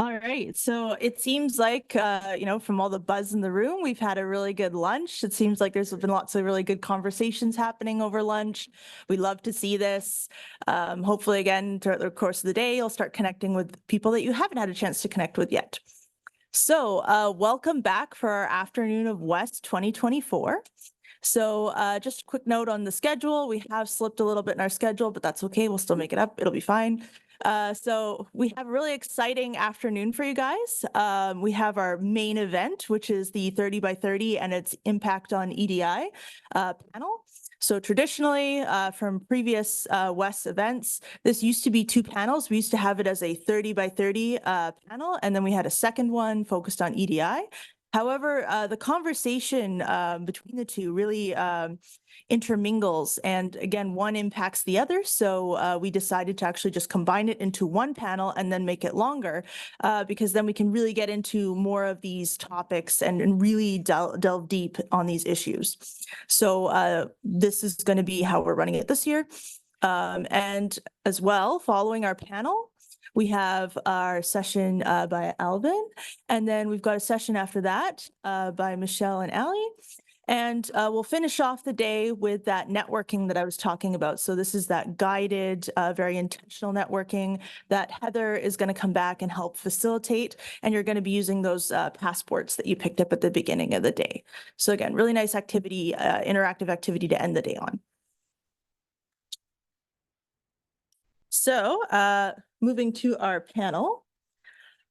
All right. So it seems like, from all the buzz in the room, we've had a really good lunch. It seems like there's been lots of really good conversations happening over lunch. We love to see this. Hopefully, again, throughout the course of the day, you'll start connecting with people that you haven't had a chance to connect with yet. So welcome back for our Afternoon of West 2024. So just a quick note on the schedule. We have slipped a little bit in our schedule, but that's okay. We'll still make it up. It'll be fine. So we have a really exciting afternoon for you guys. We have our main event, which is the 30 by 30 and its impact on EDI panel. So traditionally, from previous WES events, this used to be two panels. We used to have it as a 30 by 30 panel, and then we had a second one focused on EDI. However, the conversation between the two really intermingles, and again, one impacts the other. So we decided to actually just combine it into one panel and then make it longer, because then we can really get into more of these topics and really delve deep on these issues. So this is going to be how we're running it this year. And as well, following our panel, we have our session by Alvin, and then we've got a session after that by Michelle and Ali. And we'll finish off the day with that networking that I was talking about. So this is that guided, very intentional networking that Heather is going to come back and help facilitate. And you're going to be using those passports that you picked up at the beginning of the day. So again, really nice activity, interactive activity to end the day on. So moving to our panel.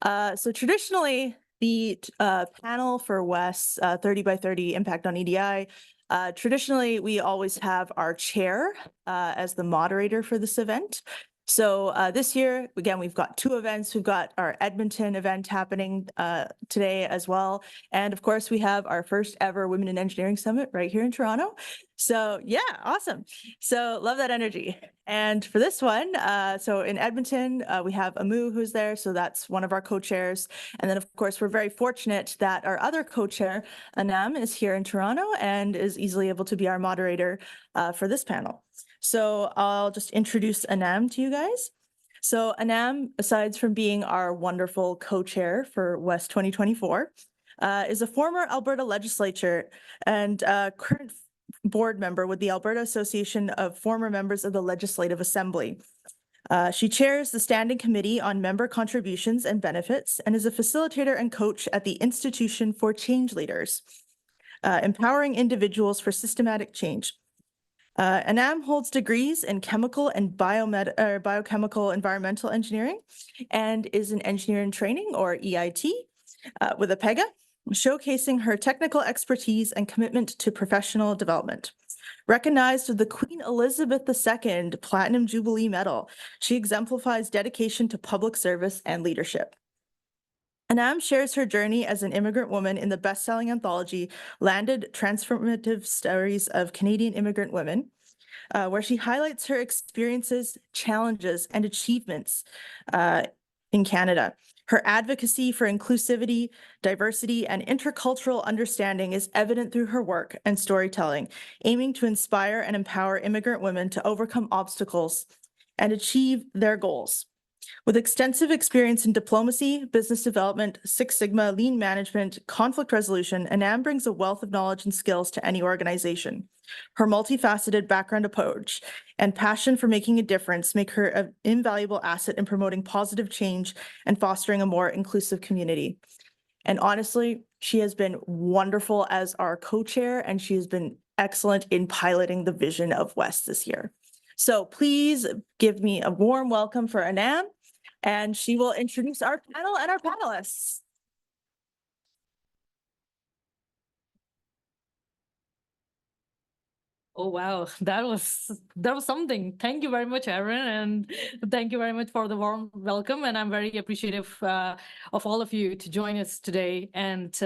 So traditionally, the panel for WES 30 by 30 impact on EDI, traditionally, we always have our chair as the moderator for this event. So this year, again, we've got two events. We've got our Edmonton event happening today as well. And of course, we have our first ever Women in Engineering Summit right here in Toronto. So yeah, awesome. So love that energy. And for this one, so in Edmonton, we have Amu who's there. So that's one of our co-chairs. And then of course, we're very fortunate that our other co-chair, Anam, is here in Toronto and is easily able to be our moderator for this panel. So I'll just introduce Anam to you guys. So Anam, aside from being our wonderful co-chair for WES 2024, is a former Alberta legislature and current board member with the Alberta Association of Former Members of the Legislative Assembly. She chairs the Standing Committee on Member Contributions and Benefits and is a facilitator and coach at the Institution for Change Leaders, empowering individuals for systematic change. Anam holds degrees in chemical and biochemical environmental engineering and is an engineer in training, or EIT, with a PEGA, showcasing her technical expertise and commitment to professional development. Recognized with the Queen Elizabeth II Platinum Jubilee Medal, she exemplifies dedication to public service and leadership. Anam shares her journey as an immigrant woman in the best-selling anthology Landed Transformative Stories of Canadian Immigrant Women, where she highlights her experiences, challenges, and achievements in Canada. Her advocacy for inclusivity, diversity, and intercultural understanding is evident through her work and storytelling, aiming to inspire and empower immigrant women to overcome obstacles and achieve their goals. With extensive experience in diplomacy, business development, Six Sigma, lean management, conflict resolution, Anam brings a wealth of knowledge and skills to any organization. Her multifaceted background approach and passion for making a difference make her an invaluable asset in promoting positive change and fostering a more inclusive community. And honestly, she has been wonderful as our co-chair, and she has been excellent in piloting the vision of WES this year. So please give me a warm welcome for Anam, and she will introduce our panel and our panelists. Oh, wow. That was something. Thank you very much, Aaron. And thank you very much for the warm welcome. And I'm very appreciative of all of you to join us today. And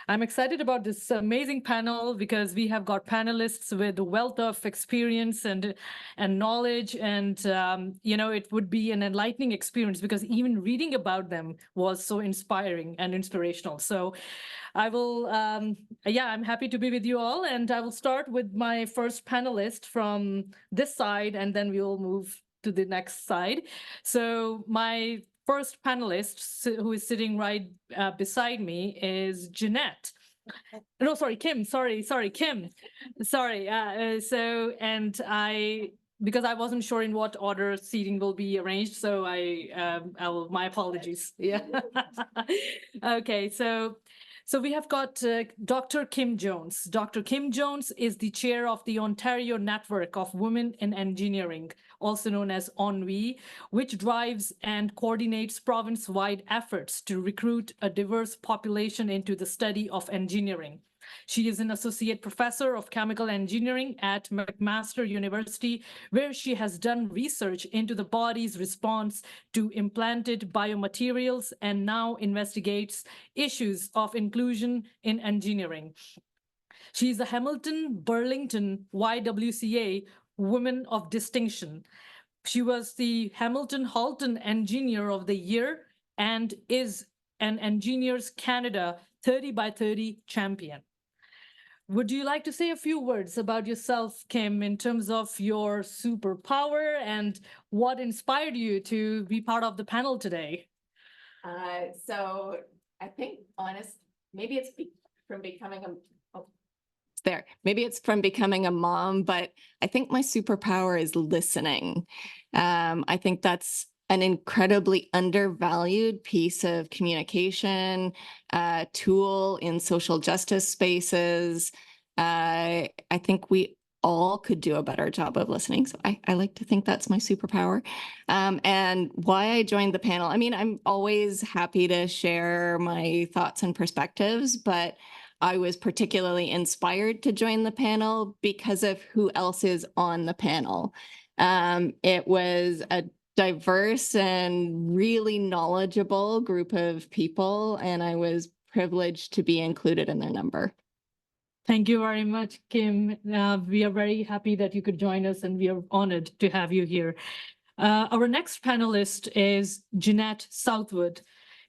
I'm excited about this amazing panel because we have got panelists with a wealth of experience and knowledge. And, it would be an enlightening experience because even reading about them was so inspiring and inspirational. So I will, I'm happy to be with you all. And I will start with my first panelist from this side, and then we will move to the next side. So my first panelist, who is sitting right beside me, is Jeanette. No, sorry, Kim. Sorry, Kim. Sorry. Because I wasn't sure in what order seating will be arranged, so my apologies. Yeah. Okay, so we have got Dr. Kim Jones. Dr. Kim Jones is the chair of the Ontario Network of Women in Engineering, also known as ONWE, which drives and coordinates province-wide efforts to recruit a diverse population into the study of engineering. She is an associate professor of chemical engineering at McMaster University, where she has done research into the body's response to implanted biomaterials and now investigates issues of inclusion in engineering. She is a Hamilton Burlington YWCA Woman of Distinction. She was the Hamilton Halton Engineer of the Year and is an Engineers Canada 30 by 30 champion. Would you like to say a few words about yourself, Kim, in terms of your superpower and what inspired you to be part of the panel today? So I think, maybe it's from becoming a mom, but I think my superpower is listening. I think that's an incredibly undervalued piece of communication, tool in social justice spaces. I think we all could do a better job of listening. So I like to think that's my superpower. And why I joined the panel, I mean, I'm always happy to share my thoughts and perspectives, but I was particularly inspired to join the panel because of who else is on the panel. It was a diverse and really knowledgeable group of people, and I was privileged to be included in their number. Thank you very much, Kim. We are very happy that you could join us, and we are honored to have you here. Our next panelist is Jeanette Southwood,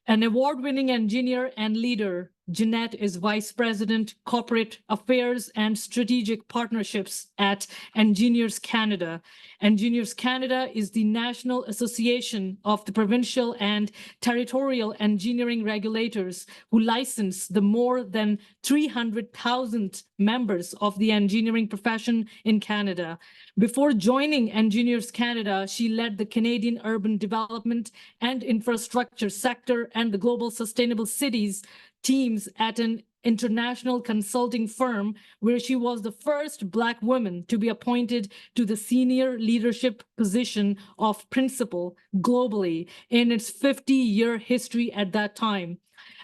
an award-winning engineer and leader. Jeanette is Vice President, Corporate Affairs and Strategic Partnerships at Engineers Canada. Engineers Canada is the national association of the provincial and territorial engineering regulators who license the more than 300,000 members of the engineering profession in Canada. Before joining Engineers Canada, she led the Canadian urban development and infrastructure sector and the global sustainable cities teams at an international consulting firm, where she was the first Black woman to be appointed to the senior leadership position of principal globally in its 50-year history at that time.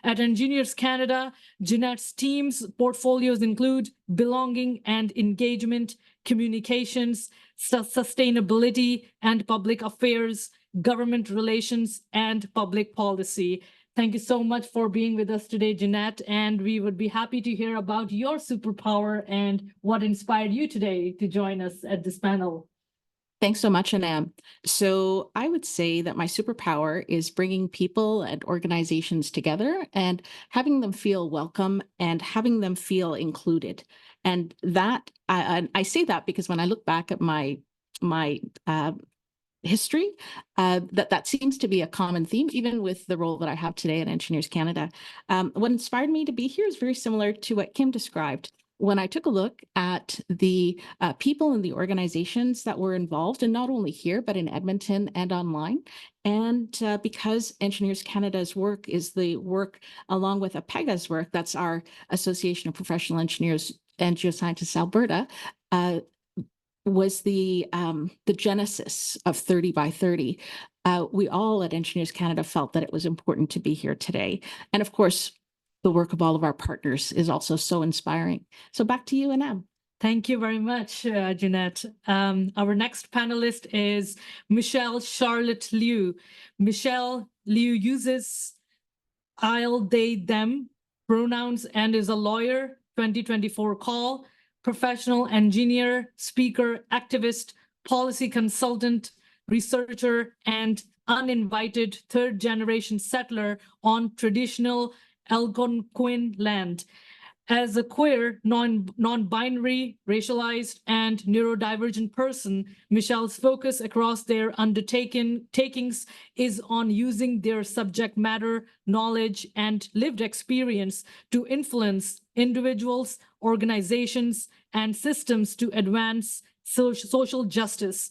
At Engineers Canada, Jeanette's team's portfolios include belonging and engagement, communications, sustainability and public affairs, government relations, and public policy. Thank you so much for being with us today, Jeanette, and we would be happy to hear about your superpower and what inspired you today to join us at this panel. Thanks so much, Anam. So I would say that my superpower is bringing people and organizations together and having them feel welcome and having them feel included. And that I say that because when I look back at my history, that seems to be a common theme, even with the role that I have today at Engineers Canada. What inspired me to be here is very similar to what Kim described. When I took a look at the people and the organizations that were involved, and not only here, but in Edmonton and online, and because Engineers Canada's work is the work along with APEGA's work, that's our Association of Professional Engineers and Geoscientists Alberta, was the genesis of 30 by 30. We all at Engineers Canada felt that it was important to be here today. And of course, the work of all of our partners is also so inspiring. So back to you, Anam. Thank you very much, Jeanette. Our next panelist is Michelle Charlotte Liu. Michelle Liu uses I'll, they, them pronouns and is a lawyer, 2024 call, professional engineer, speaker, activist, policy consultant, researcher, and uninvited third-generation settler on traditional Algonquin land. As a queer, non-binary, racialized, and neurodivergent person, Michelle's focus across their takings is on using their subject matter, knowledge, and lived experience to influence individuals, organizations, and systems to advance social justice.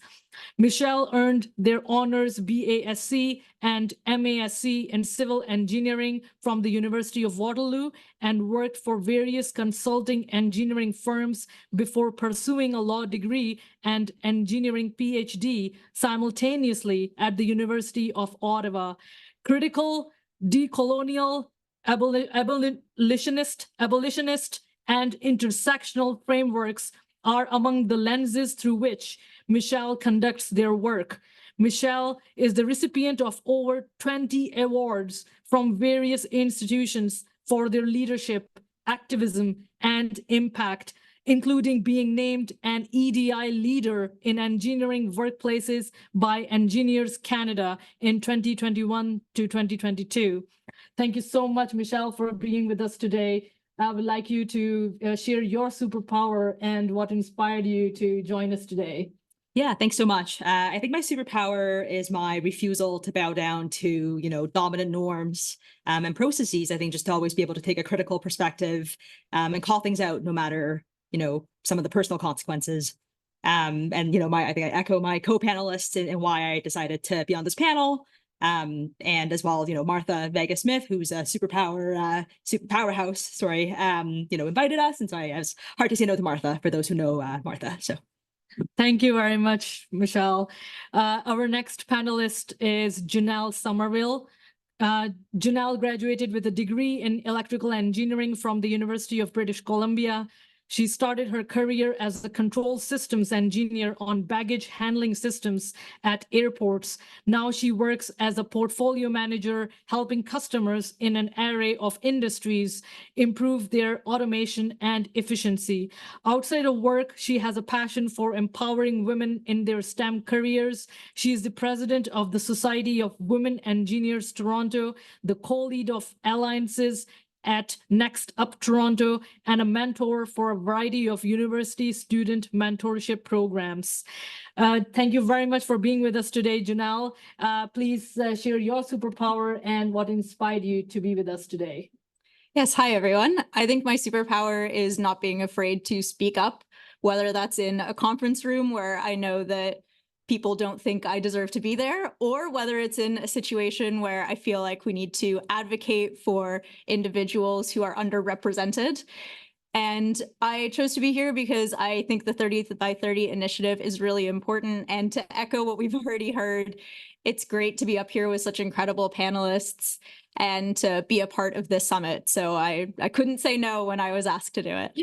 Michelle earned their honors BASc and MASc in civil engineering from the University of Waterloo and worked for various consulting engineering firms before pursuing a law degree and engineering PhD simultaneously at the University of Ottawa. Critical, decolonial, abolitionist, and intersectional frameworks are among the lenses through which Michelle conducts their work. Michelle is the recipient of over 20 awards from various institutions for their leadership, activism, and impact, including being named an EDI leader in engineering workplaces by Engineers Canada in 2021 to 2022. Thank you so much, Michelle, for being with us today. I would like you to share your superpower and what inspired you to join us today. Yeah, thanks so much. I think my superpower is my refusal to bow down to, dominant norms and processes. I think just to always be able to take a critical perspective and call things out, no matter, some of the personal consequences. I think I echo my co-panelists in why I decided to be on this panel. And as well, Martha Vega-Smith, who's a powerhouse, invited us. And so it was hard to say no to Martha, for those who know Martha. So thank you very much, Michelle. Our next panelist is Janelle Somerville. Janelle graduated with a degree in electrical engineering from the University of British Columbia. She started her career as a control systems engineer on baggage handling systems at airports. Now she works as a portfolio manager, helping customers in an array of industries improve their automation and efficiency. Outside of work, she has a passion for empowering women in their STEM careers. She is the president of the Society of Women Engineers Toronto, the co-lead of alliances at Next Up Toronto, and a mentor for a variety of university student mentorship programs. Thank you very much for being with us today, Janelle. Please share your superpower and what inspired you to be with us today. Yes, hi everyone. I think my superpower is not being afraid to speak up, whether that's in a conference room where I know that people don't think I deserve to be there, or whether it's in a situation where I feel like we need to advocate for individuals who are underrepresented. And I chose to be here because I think the 30 by 30 initiative is really important. And to echo what we've already heard, it's great to be up here with such incredible panelists and to be a part of this summit. So I couldn't say no when I was asked to do it.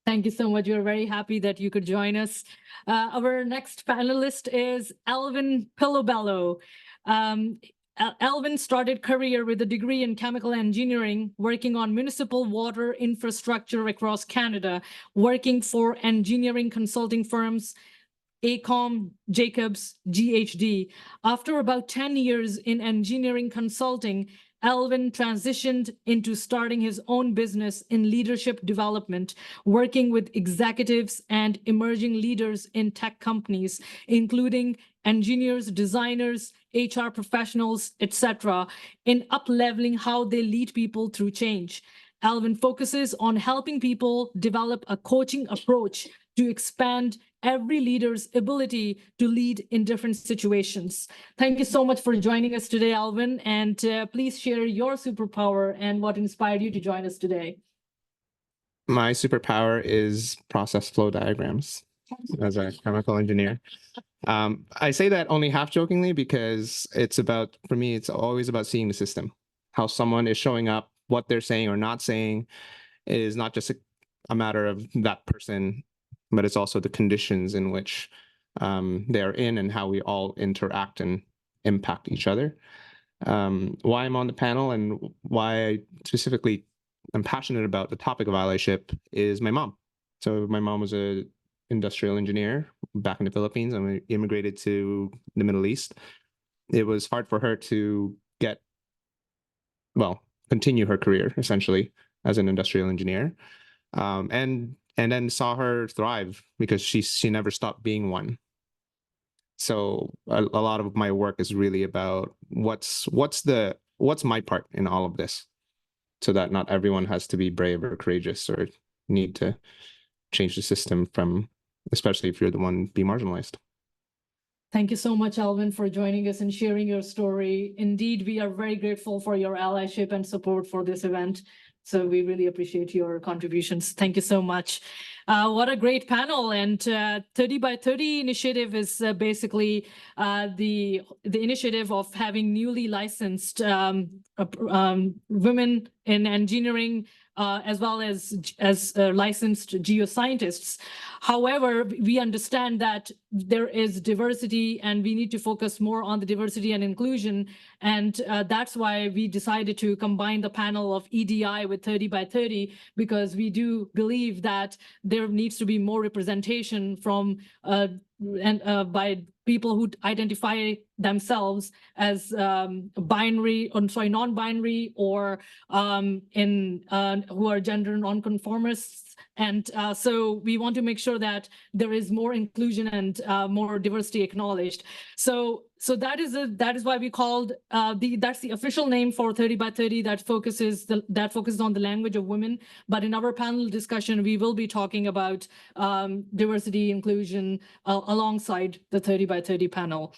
Thank you so much. We're very happy that you could join us. Our next panelist is Alvin Pillobello. Alvin started career with a degree in chemical engineering, working on municipal water infrastructure across Canada, working for engineering consulting firms, AECOM, Jacobs, GHD. After about 10 years in engineering consulting, Alvin transitioned into starting his own business in leadership development, working with executives and emerging leaders in tech companies, including engineers, designers, HR professionals, etc., in up-leveling how they lead people through change. Alvin focuses on helping people develop a coaching approach to expand every leader's ability to lead in different situations. Thank you so much for joining us today, Alvin, and please share your superpower and what inspired you to join us today. My superpower is process flow diagrams as a chemical engineer. I say that only half jokingly because for me, it's always about seeing the system, how someone is showing up, what they're saying or not saying is not just a matter of that person, but it's also the conditions in which they're in and how we all interact and impact each other. Why I'm on the panel and why I specifically am passionate about the topic of allyship is my mom. So my mom was an industrial engineer back in the Philippines, and we immigrated to the Middle East. It was hard for her to continue her career, essentially. as an industrial engineer, and then saw her thrive because she never stopped being one. So a lot of my work is really about what's my part in all of this, so that not everyone has to be brave or courageous or need to change the system from, especially if you're the one be marginalized. Thank you so much, Alvin, for joining us and sharing your story. Indeed, we are very grateful for your allyship and support for this event. So we really appreciate your contributions. Thank you so much. What a great panel. And 30 by 30 initiative is basically the initiative of having newly licensed women in engineering, as well as licensed geoscientists. However, we understand that there is diversity and we need to focus more on the diversity and inclusion. And that's why we decided to combine the panel of EDI with 30 by 30, because we do believe that there needs to be more representation from by people who identify themselves as non-binary, or who are gender non-conformists. And so we want to make sure that there is more inclusion and more diversity acknowledged. So that is why we called that's the official name for 30 by 30 that focuses on the language of women. But in our panel discussion, we will be talking about diversity, inclusion alongside the 30 by 30 panel.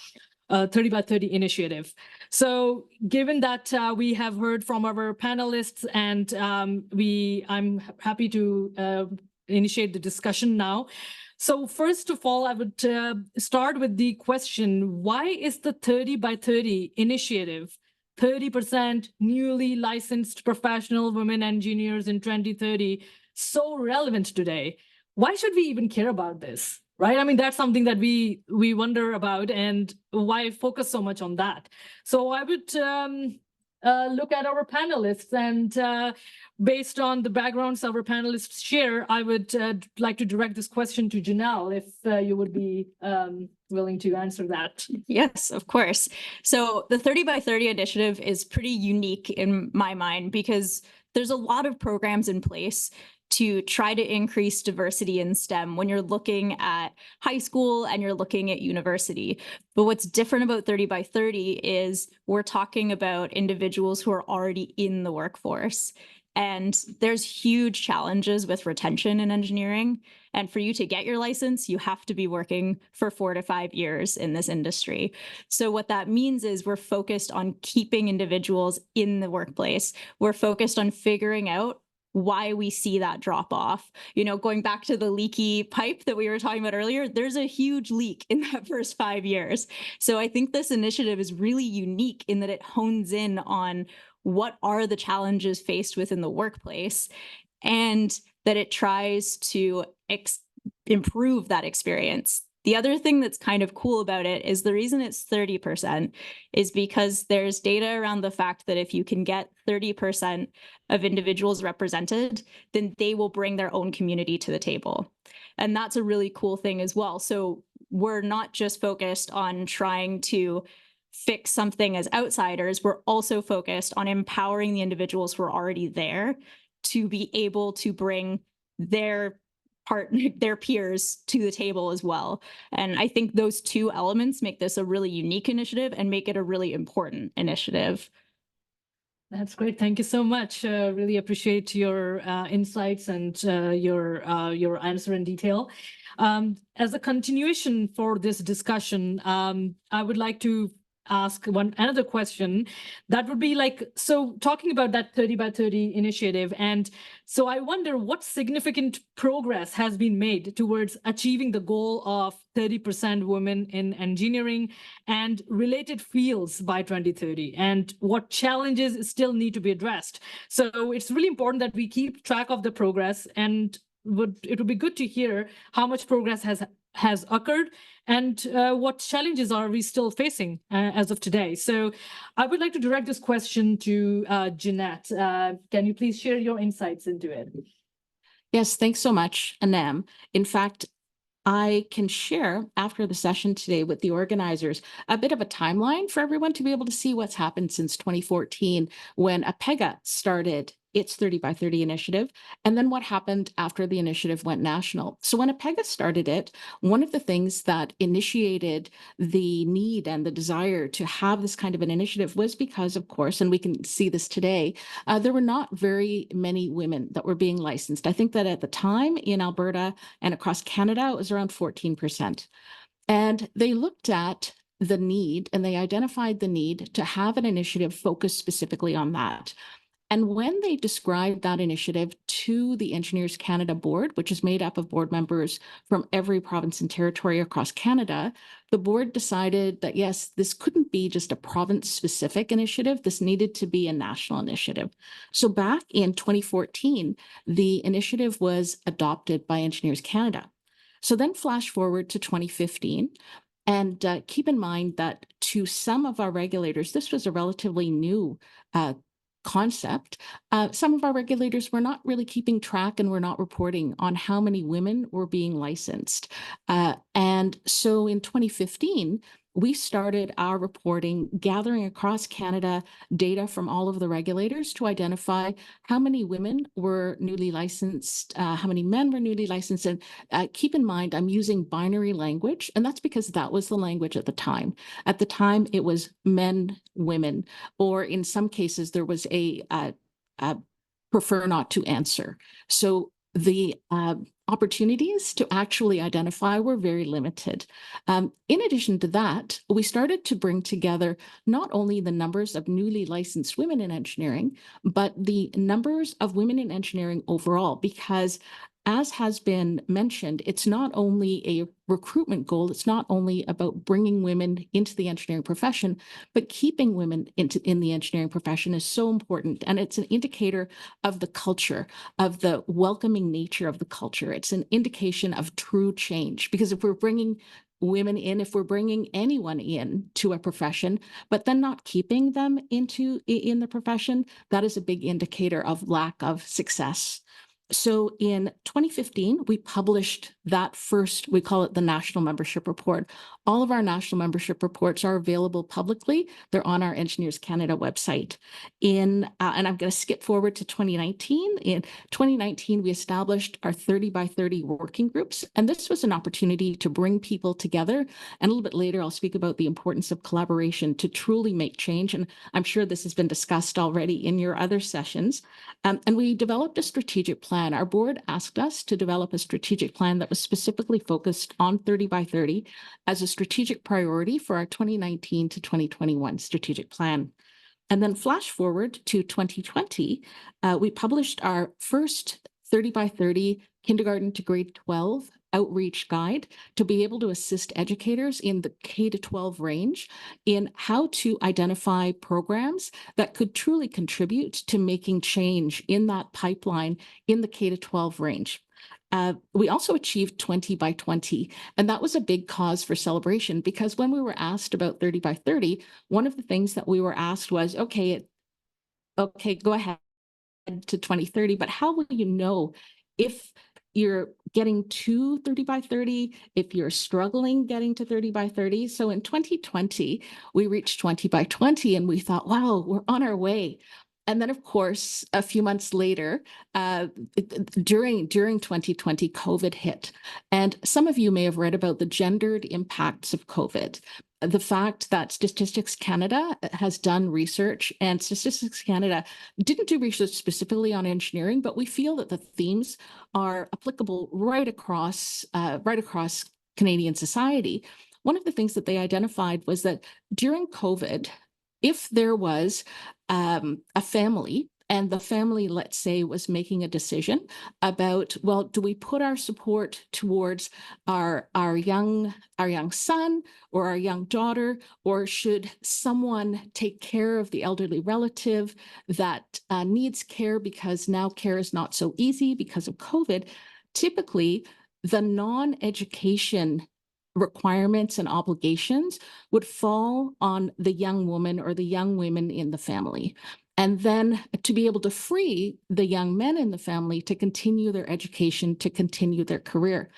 30 by 30 initiative. So given that we have heard from our panelists, and I'm happy to initiate the discussion now. So first of all, I would start with the question, why is the 30 by 30 initiative 30% newly licensed professional women engineers in 2030 so relevant today? Why should we even care about this? Right? I mean, that's something that we wonder about, and why focus so much on that. So I would look at our panelists, and based on the backgrounds our panelists share, I would like to direct this question to Janelle, if you would be willing to answer that. Yes, of course. So the 30 by 30 initiative is pretty unique in my mind, because there's a lot of programs in place to try to increase diversity in STEM when you're looking at high school and you're looking at university. But what's different about 30 by 30 is we're talking about individuals who are already in the workforce. And there's huge challenges with retention in engineering. And for you to get your license, you have to be working for 4 to 5 years in this industry. So what that means is we're focused on keeping individuals in the workplace. We're focused on figuring out why we see that drop off. You know, going back to the leaky pipe that we were talking about earlier, there's a huge leak in that first 5 years. So I think this initiative is really unique in that it hones in on what are the challenges faced within the workplace, and that it tries to improve that experience. The other thing that's kind of cool about it is the reason it's 30% is because there's data around the fact that if you can get 30% of individuals represented, then they will bring their own community to the table. And that's a really cool thing as well. So we're not just focused on trying to fix something as outsiders, we're also focused on empowering the individuals who are already there to be able to bring their peers to the table as well. And I think those two elements make this a really unique initiative and make it a really important initiative. That's great. Thank you so much. Really appreciate your insights and your answer in detail. As a continuation for this discussion, I would like to ask another question that would be like, so talking about that 30 by 30 initiative, and so I wonder what significant progress has been made towards achieving the goal of 30% women in engineering and related fields by 2030, and what challenges still need to be addressed. So it's really important that we keep track of the progress, and it would be good to hear how much progress has occurred and what challenges are we still facing as of today. So I would like to direct this question to Jeanette. Can you please share your insights into it? Yes, thanks so much, Anam. In fact, I can share after the session today with the organizers a bit of a timeline for everyone to be able to see what's happened since 2014 when APEGA started its 30 by 30 initiative, and then what happened after the initiative went national. So when APEGA started it, one of the things that initiated the need and the desire to have this kind of an initiative was because, of course, and we can see this today, there were not very many women that were being licensed. I think that at the time in Alberta and across Canada, it was around 14%. And they looked at the need and they identified the need to have an initiative focused specifically on that. And when they described that initiative to the Engineers Canada board, which is made up of board members from every province and territory across Canada, the board decided that, yes, this couldn't be just a province-specific initiative. This needed to be a national initiative. So back in 2014, the initiative was adopted by Engineers Canada. So then flash forward to 2015, and keep in mind that to some of our regulators, this was a relatively new concept. Some of our regulators were not really keeping track and were not reporting on how many women were being licensed. And so in 2015, we started our reporting, gathering across Canada data from all of the regulators to identify how many women were newly licensed, how many men were newly licensed. And keep in mind, I'm using binary language, and that's because that was the language at the time. At the time, it was men, women, or in some cases, there was a prefer not to answer. So the opportunities to actually identify were very limited. In addition to that, we started to bring together not only the numbers of newly licensed women in engineering, but the numbers of women in engineering overall, because as has been mentioned, it's not only a recruitment goal, it's not only about bringing women into the engineering profession, but keeping women in the engineering profession is so important. And it's an indicator of the culture, of the welcoming nature of the culture. It's an indication of true change, because if we're bringing women in, if we're bringing anyone in to a profession, but then not keeping them in the profession, that is a big indicator of lack of success. So in 2015, we published that first, we call it the National Membership Report. All of our national membership reports are available publicly. They're on our Engineers Canada website. And I'm going to skip forward to 2019. In 2019, we established our 30 by 30 working groups. And this was an opportunity to bring people together. And a little bit later, I'll speak about the importance of collaboration to truly make change. And I'm sure this has been discussed already in your other sessions. And we developed a strategic plan. Our board asked us to develop a strategic plan that was specifically focused on 30 by 30 as a strategic priority for our 2019 to 2021 strategic plan. And then flash forward to 2020, we published our first 30 by 30 kindergarten to grade 12 outreach guide to be able to assist educators in the K-12 range in how to identify programs that could truly contribute to making change in that pipeline in the K-12 range. We also achieved 20 by 20, and that was a big cause for celebration, because when we were asked about 30 by 30, one of the things that we were asked was, okay, go ahead to 2030, but how will you know if you're getting to 30 by 30, if you're struggling getting to 30 by 30? So in 2020, we reached 20 by 20, and we thought, wow, we're on our way. And then, of course, a few months later, during 2020, COVID hit. And some of you may have read about the gendered impacts of COVID. The fact that Statistics Canada has done research, and Statistics Canada didn't do research specifically on engineering, but we feel that the themes are applicable right across Canadian society. One of the things that they identified was that during COVID, if there was a family, and the family, let's say, was making a decision about, well, do we put our support towards our young son or our young daughter, or should someone take care of the elderly relative that needs care because now care is not so easy because of COVID? Typically, the non-education requirements and obligations would fall on the young woman or the young women in the family. And then to be able to free the young men in the family to continue their education, to continue their career.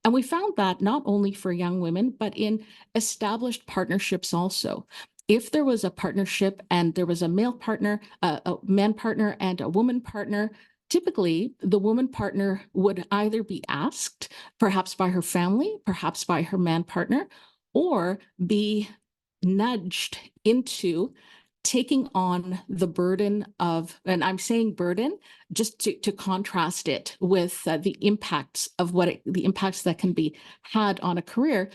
And we found that not only for young women, but in established partnerships also. if there was a partnership and there was a male partner, a man partner and a woman partner, typically the woman partner would either be asked, perhaps by her family, perhaps by her man partner, or be nudged into taking on the burden of, and I'm saying burden just to contrast it with the impacts of the impacts that can be had on a career,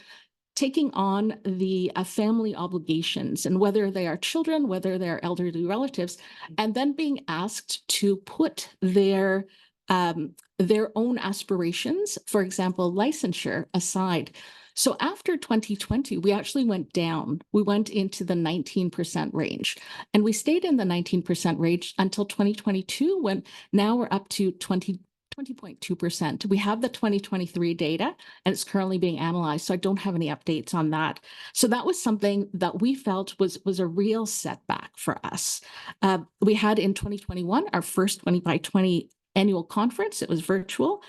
taking on the family obligations, and whether they are children, whether they are elderly relatives, and then being asked to put their own aspirations, for example, licensure, aside. So after 2020, we actually went down. We went into the 19% range, and we stayed in the 19% range until 2022, when now we're up to 20.2%. We have the 2023 data, and it's currently being analyzed, so I don't have any updates on that. So that was something that we felt was a real setback for us. We had in 2021 our first 20 by 20 annual conference. It was virtual.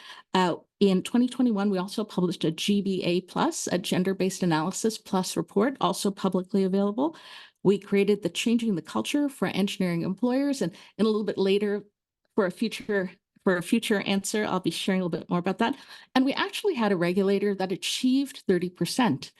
In 2021, we also published a GBA Plus, a gender-based analysis plus report, also publicly available. We created the Changing the Culture for Engineering Employers, and a little bit later, for a future answer, I'll be sharing a little bit more about that. And we actually had a regulator that achieved 30%.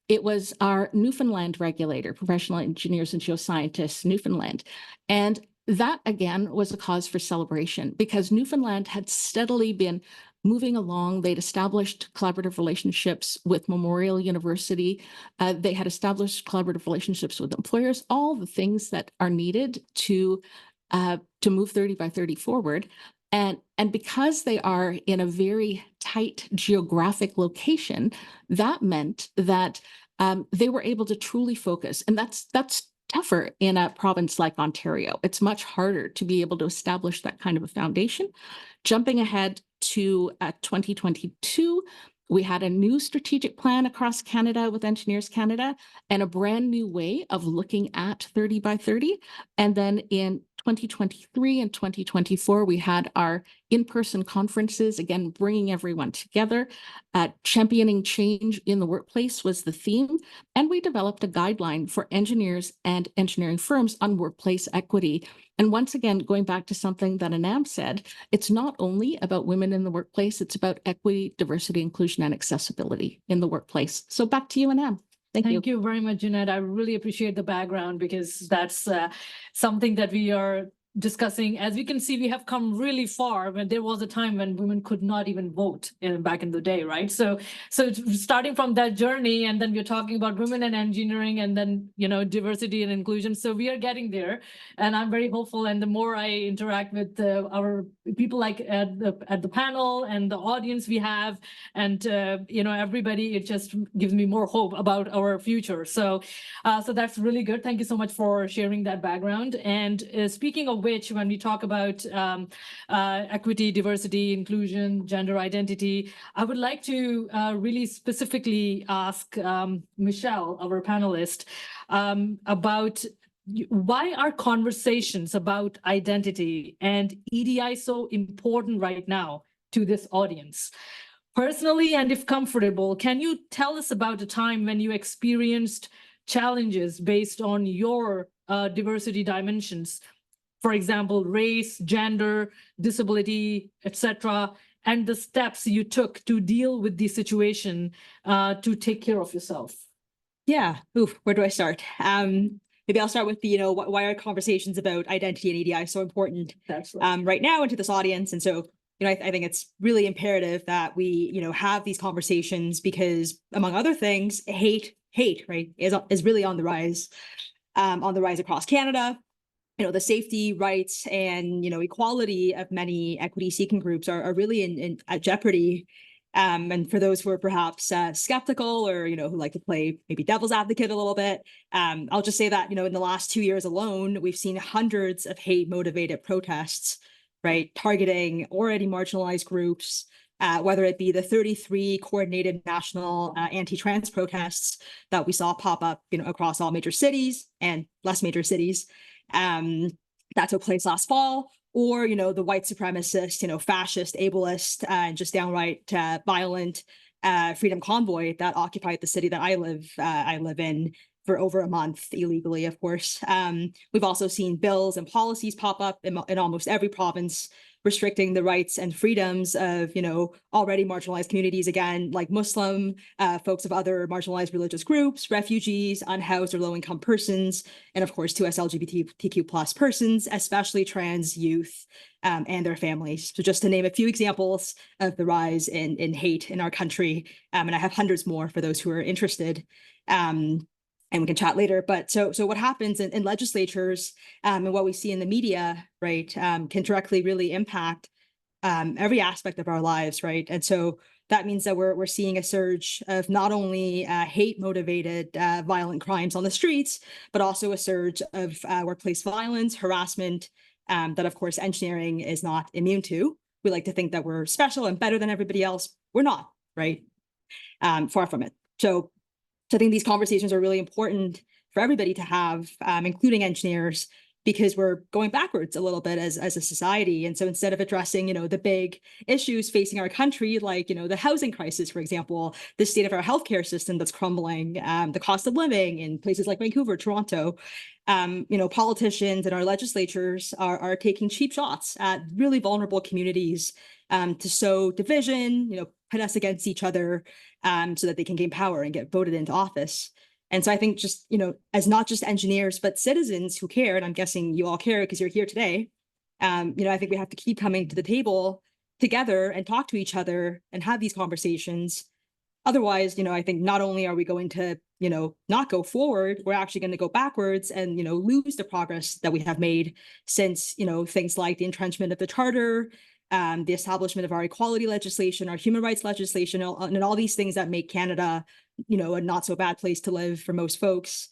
It was our Newfoundland regulator, Professional Engineers and Geoscientists, Newfoundland. And that, again, was a cause for celebration, because Newfoundland had steadily been moving along. They'd established collaborative relationships with Memorial University. They had established collaborative relationships with employers, all the things that are needed to move 30 by 30 forward. And because they are in a very tight geographic location, that meant that they were able to truly focus. And that's tougher in a province like Ontario. It's much harder to be able to establish that kind of a foundation. Jumping ahead to 2022, we had a new strategic plan across Canada with Engineers Canada, and a brand new way of looking at 30 by 30. And then in 2023 and 2024, we had our in-person conferences, again, bringing everyone together. Championing change in the workplace was the theme. And we developed a guideline for engineers and engineering firms on workplace equity. And once again, going back to something that Anam said, it's not only about women in the workplace, it's about equity, diversity, inclusion, and accessibility in the workplace. So back to you, Anam. Thank you very much, Jeanette. I really appreciate the background, because that's something that we are discussing. As we can see, we have come really far. When there was a time when women could not even vote back in the day, right? So starting from that journey, and then we're talking about women in engineering, and then diversity and inclusion. So we are getting there, and I'm very hopeful. And the more I interact with our people, like at the panel and the audience we have, and everybody, it just gives me more hope about our future. So that's really good. Thank you so much for sharing that background. And speaking of which, when we talk about equity, diversity, inclusion, gender identity, I would like to really specifically ask Michelle, our panelist, about why are conversations about identity and EDI so important right now to this audience? Personally, and if comfortable, can you tell us about a time when you experienced challenges based on your diversity dimensions? For example, race, gender, disability, etc., and the steps you took to deal with the situation to take care of yourself. Yeah. Oof, where do I start? Maybe I'll start with the, why are conversations about identity and EDI so important right now into this audience? And so, I think it's really imperative that we, have these conversations, because among other things, hate, right, is really on the rise across Canada. The safety, rights, and, equality of many equity-seeking groups are really at jeopardy. And for those who are perhaps skeptical, or, who like to play maybe devil's advocate a little bit, I'll just say that, in the last 2 years alone, we've seen hundreds of hate-motivated protests, right, targeting already marginalized groups, whether it be the 33 coordinated national anti-trans protests that we saw pop up, across all major cities and less major cities, that took place last fall, or, the white supremacist, fascist, ableist, and just downright violent Freedom Convoy that occupied the city that I live in for over a month illegally, of course. We've also seen bills and policies pop up in almost every province, restricting the rights and freedoms of, already marginalized communities, again, like Muslim, folks of other marginalized religious groups, refugees, unhoused or low-income persons, and of course, to us LGBTQ plus persons, especially trans youth and their families. So just to name a few examples of the rise in hate in our country, and I have hundreds more for those who are interested. And we can chat later. But so what happens in legislatures and what we see in the media, right, can directly really impact every aspect of our lives, right? And so that means that we're seeing a surge of not only hate-motivated violent crimes on the streets, but also a surge of workplace violence, harassment, that of course engineering is not immune to. We like to think that we're special and better than everybody else. We're not, right? Far from it. So I think these conversations are really important for everybody to have, including engineers, because we're going backwards a little bit as a society. And so instead of addressing, the big issues facing our country, like, the housing crisis, for example, the state of our healthcare system that's crumbling, the cost of living in places like Vancouver, Toronto, politicians and our legislatures are taking cheap shots at really vulnerable communities to sow division, pit us against each other so that they can gain power and get voted into office. And so I think just, as not just engineers, but citizens who care, and I'm guessing you all care because you're here today, I think we have to keep coming to the table together and talk to each other and have these conversations. Otherwise, I think not only are we going to, not go forward, we're actually going to go backwards and, lose the progress that we have made since, things like the entrenchment of the charter, the establishment of our equality legislation, our human rights legislation, and all these things that make Canada, a not so bad place to live for most folks.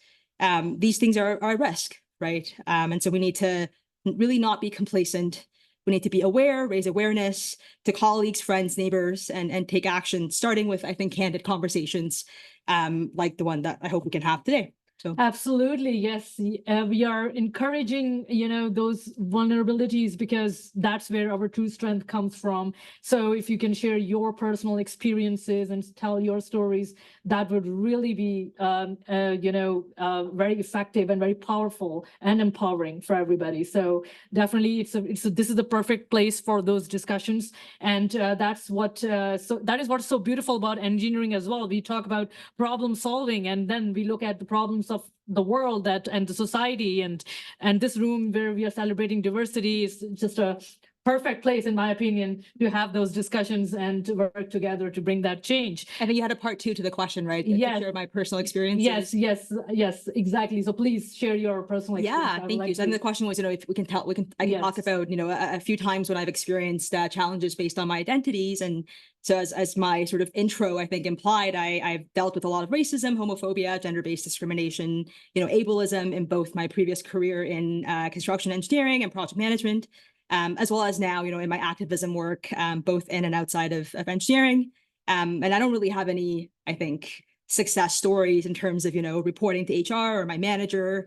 These things are at risk, right? And so we need to really not be complacent. We need to be aware, raise awareness to colleagues, friends, neighbors, and take action, starting with, I think, candid conversations like the one that I hope we can have today. So absolutely, yes. We are encouraging, those vulnerabilities because that's where our true strength comes from. So if you can share your personal experiences and tell your stories, that would really be, very effective and very powerful and empowering for everybody. So definitely, this is the perfect place for those discussions, and that's what. So that is what's so beautiful about engineering as well. We talk about problem solving, and then we look at the problems of the world and the society, and this room where we are celebrating diversity is just a perfect place, in my opinion, to have those discussions and to work together to bring that change. I think you had a part 2 to the question, right? Yes. To share my personal experiences. Yes, exactly. So please share your personal experience. Yeah, thank you. So the question was, if we can tell, I can talk about, a few times when I've experienced challenges based on my identities. And so as my sort of intro, I think implied, I've dealt with a lot of racism, homophobia, gender-based discrimination, ableism in both my previous career in construction engineering and project management, as well as now, in my activism work, both in and outside of engineering. And I don't really have any, I think, success stories in terms of, reporting to HR or my manager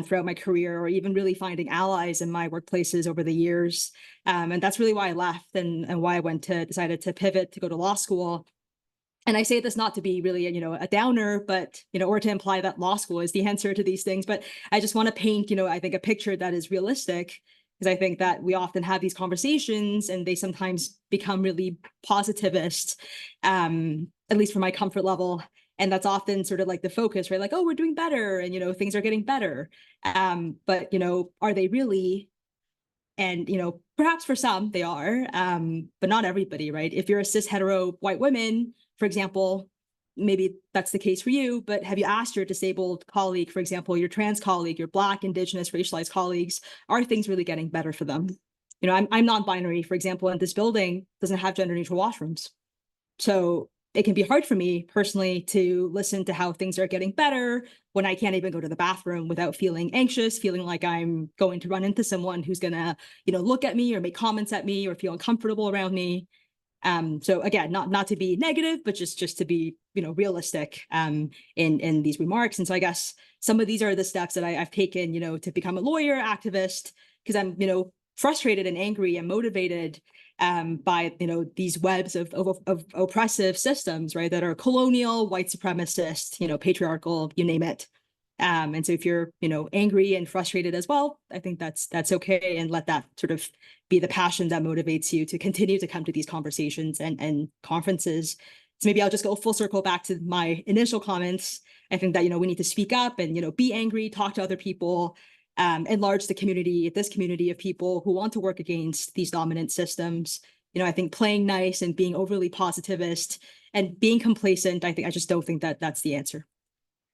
throughout my career, or even really finding allies in my workplaces over the years. And that's really why I left and why I decided to pivot to go to law school. And I say this not to be really, a downer, but, or to imply that law school is the answer to these things. But I just want to paint, I think, a picture that is realistic, because I think that we often have these conversations and they sometimes become really positivist, at least for my comfort level. And that's often sort of like the focus, right? Like, oh, we're doing better and, things are getting better. But, are they really? And, perhaps for some they are, but not everybody, right? If you're a cis hetero white woman, for example, maybe that's the case for you, but have you asked your disabled colleague, for example, your trans colleague, your Black, Indigenous, racialized colleagues, are things really getting better for them? I'm non-binary, for example, and this building doesn't have gender neutral washrooms. So it can be hard for me personally to listen to how things are getting better when I can't even go to the bathroom without feeling anxious, feeling like I'm going to run into someone who's gonna, look at me or make comments at me or feel uncomfortable around me. So again, not to be negative, but just to be, realistic in these remarks. And so I guess some of these are the steps that I've taken, to become a lawyer, activist, because I'm, frustrated and angry and motivated by, these webs of oppressive systems, right, that are colonial, white supremacist, patriarchal, you name it. And so if you're, angry and frustrated as well, I think that's okay, and let that sort of be the passion that motivates you to continue to come to these conversations and conferences. So maybe I'll just go full circle back to my initial comments. I think that, we need to speak up and, be angry, talk to other people, enlarge this community of people who want to work against these dominant systems. I think playing nice and being overly positivist and being complacent, I just don't think that that's the answer.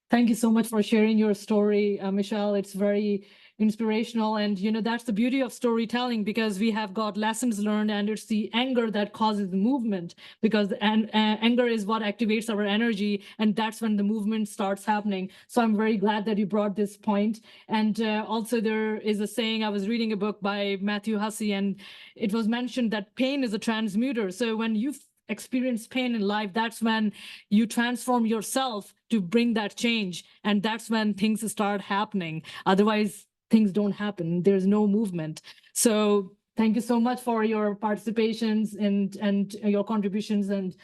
Thank you so much for sharing your story, Michelle. It's very inspirational. And, that's the beauty of storytelling, because we have got lessons learned, and it's the anger that causes the movement, because anger is what activates our energy. And that's when the movement starts happening. So I'm very glad that you brought this point. And also there is a saying, I was reading a book by Matthew Hussey, and it was mentioned that pain is a transmuter. So when you experience pain in life, that's when you transform yourself to bring that change, and that's when things start happening. Otherwise, things don't happen. There's no movement. So thank you so much for your participations and your contributions and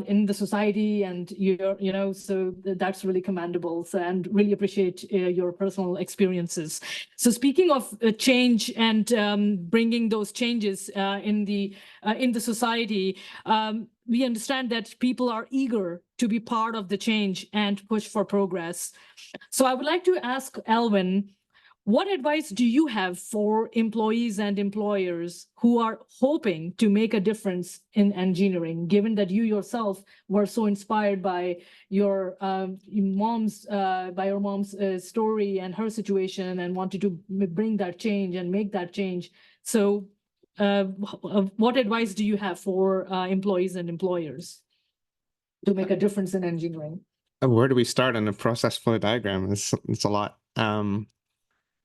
in the society, and your so that's really commendable. So, and really appreciate your personal experiences. So speaking of change and bringing those changes in the society, we understand that people are eager to be part of the change and push for progress. So I would like to ask Alvin, what advice do you have for employees and employers who are hoping to make a difference in engineering, given that you yourself were so inspired by your mom's story and her situation, and wanted to bring that change and make that change? So what advice do you have for employees and employers to make a difference in engineering? Where do we start on a process flow diagram? It's a lot.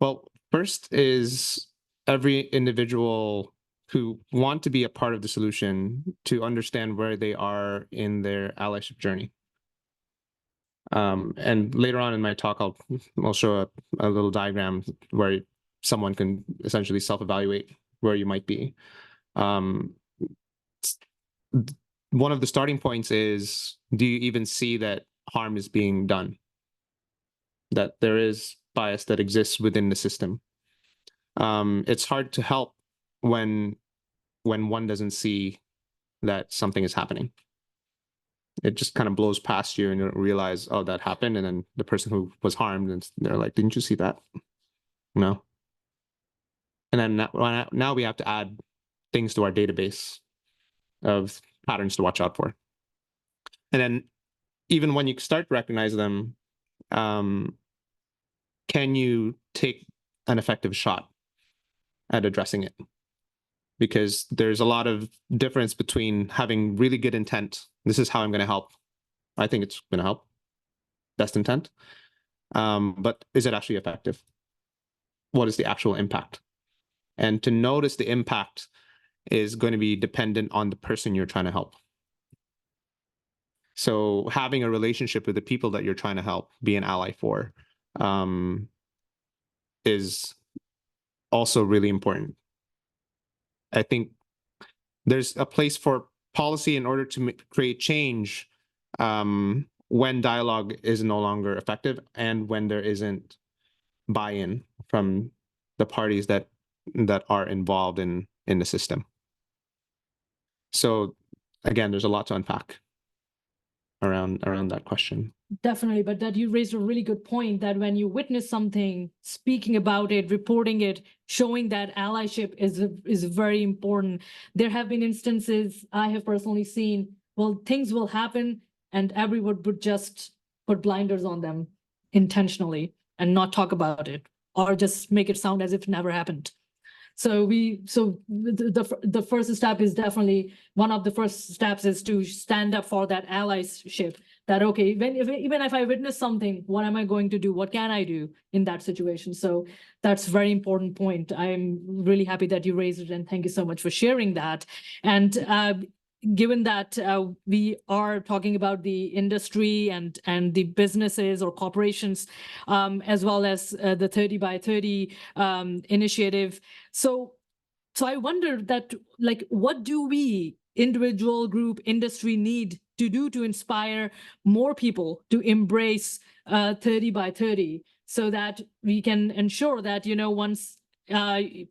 Well, first is every individual who want to be a part of the solution to understand where they are in their allyship journey. And later on in my talk, I'll show a little diagram where someone can essentially self-evaluate where you might be. One of the starting points is, do you even see that harm is being done? That there is bias that exists within the system. It's hard to help when one doesn't see that something is happening. It just kind of blows past you, and you don't realize, oh, that happened. And then the person who was harmed, and they're like, didn't you see that? No. And then now we have to add things to our database of patterns to watch out for. And then even when you start to recognize them, can you take an effective shot at addressing it? Because there's a lot of difference between having really good intent. This is how I'm going to help. I think it's going to help. Best intent. But is it actually effective? What is the actual impact? And to notice the impact is going to be dependent on the person you're trying to help. So having a relationship with the people that you're trying to help, be an ally for, is also really important. I think there's a place for policy in order to create change when dialogue is no longer effective, and when there isn't buy-in from the parties that are involved in the system. So again, there's a lot to unpack around that question. Definitely, but that you raised a really good point, that when you witness something, speaking about it, reporting it, showing that allyship is very important. There have been instances I have personally seen, well, things will happen and everyone would just put blinders on them intentionally and not talk about it, or just make it sound as if it never happened. So the first step is definitely, one of the first steps is to stand up for that allyship. That, okay, even if I witness something, what am I going to do? What can I do in that situation? So that's a very important point. I'm really happy that you raised it, and thank you so much for sharing that. And given that we are talking about the industry and the businesses or corporations, as well as the 30 by 30 initiative. So I wonder that, like, what do we, individual, group, industry, need to do to inspire more people to embrace 30 by 30, so that we can ensure that, once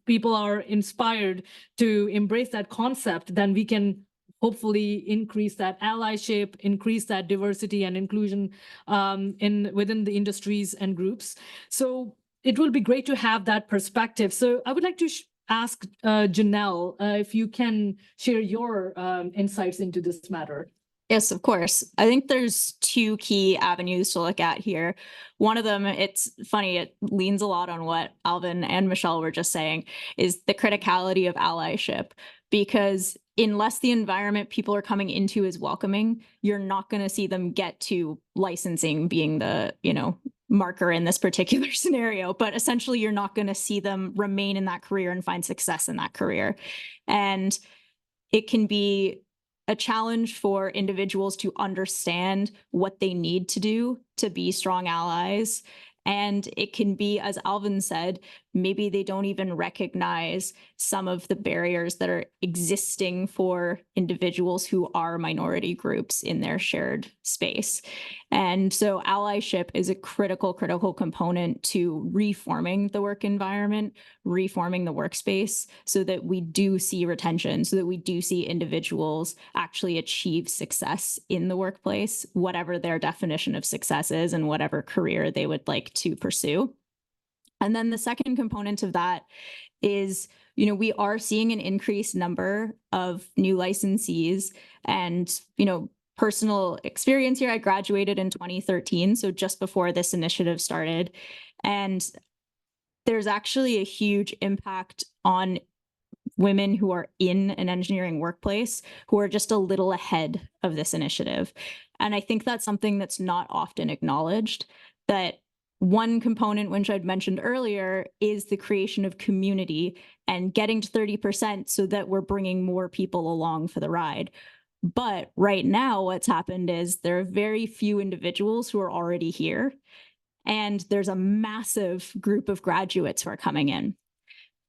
people are inspired to embrace that concept, then we can hopefully increase that allyship, increase that diversity and inclusion within the industries and groups. So it will be great to have that perspective. So I would like to ask Janelle if you can share your insights into this matter. Yes, of course. I think there's two key avenues to look at here. One of them, it's funny, it leans a lot on what Alvin and Michelle were just saying, is the criticality of allyship. Because unless the environment people are coming into is welcoming, you're not going to see them get to licensing being the, marker in this particular scenario. But essentially, you're not going to see them remain in that career and find success in that career. And it can be a challenge for individuals to understand what they need to do to be strong allies. And it can be, as Alvin said, maybe they don't even recognize some of the barriers that are existing for individuals who are minority groups in their shared space. And so allyship is a critical component to reforming the work environment, reforming the workspace, so that we do see retention, so that we do see individuals actually achieve success in the workplace, whatever their definition of success is and whatever career they would like to pursue. And then the second component of that is, we are seeing an increased number of new licensees. And, personal experience here, I graduated in 2013, so just before this initiative started. And there's actually a huge impact on women who are in an engineering workplace who are just a little ahead of this initiative. And I think that's something that's not often acknowledged, that one component, which I'd mentioned earlier, is the creation of community and getting to 30% so that we're bringing more people along for the ride. But right now, what's happened is there are very few individuals who are already here, and there's a massive group of graduates who are coming in.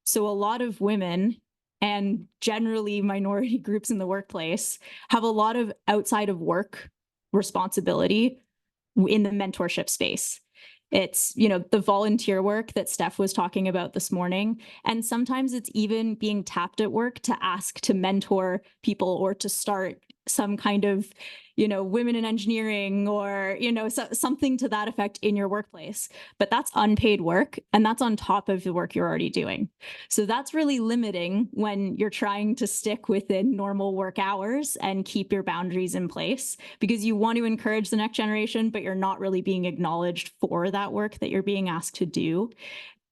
So a lot of women and generally minority groups in the workplace have a lot of outside of work responsibility in the mentorship space. It's, the volunteer work that Steph was talking about this morning. And sometimes it's even being tapped at work to ask to mentor people or to start some kind of, women in engineering or, something to that effect in your workplace. But that's unpaid work, and that's on top of the work you're already doing. So that's really limiting when you're trying to stick within normal work hours and keep your boundaries in place, because you want to encourage the next generation, but you're not really being acknowledged for that work that you're being asked to do.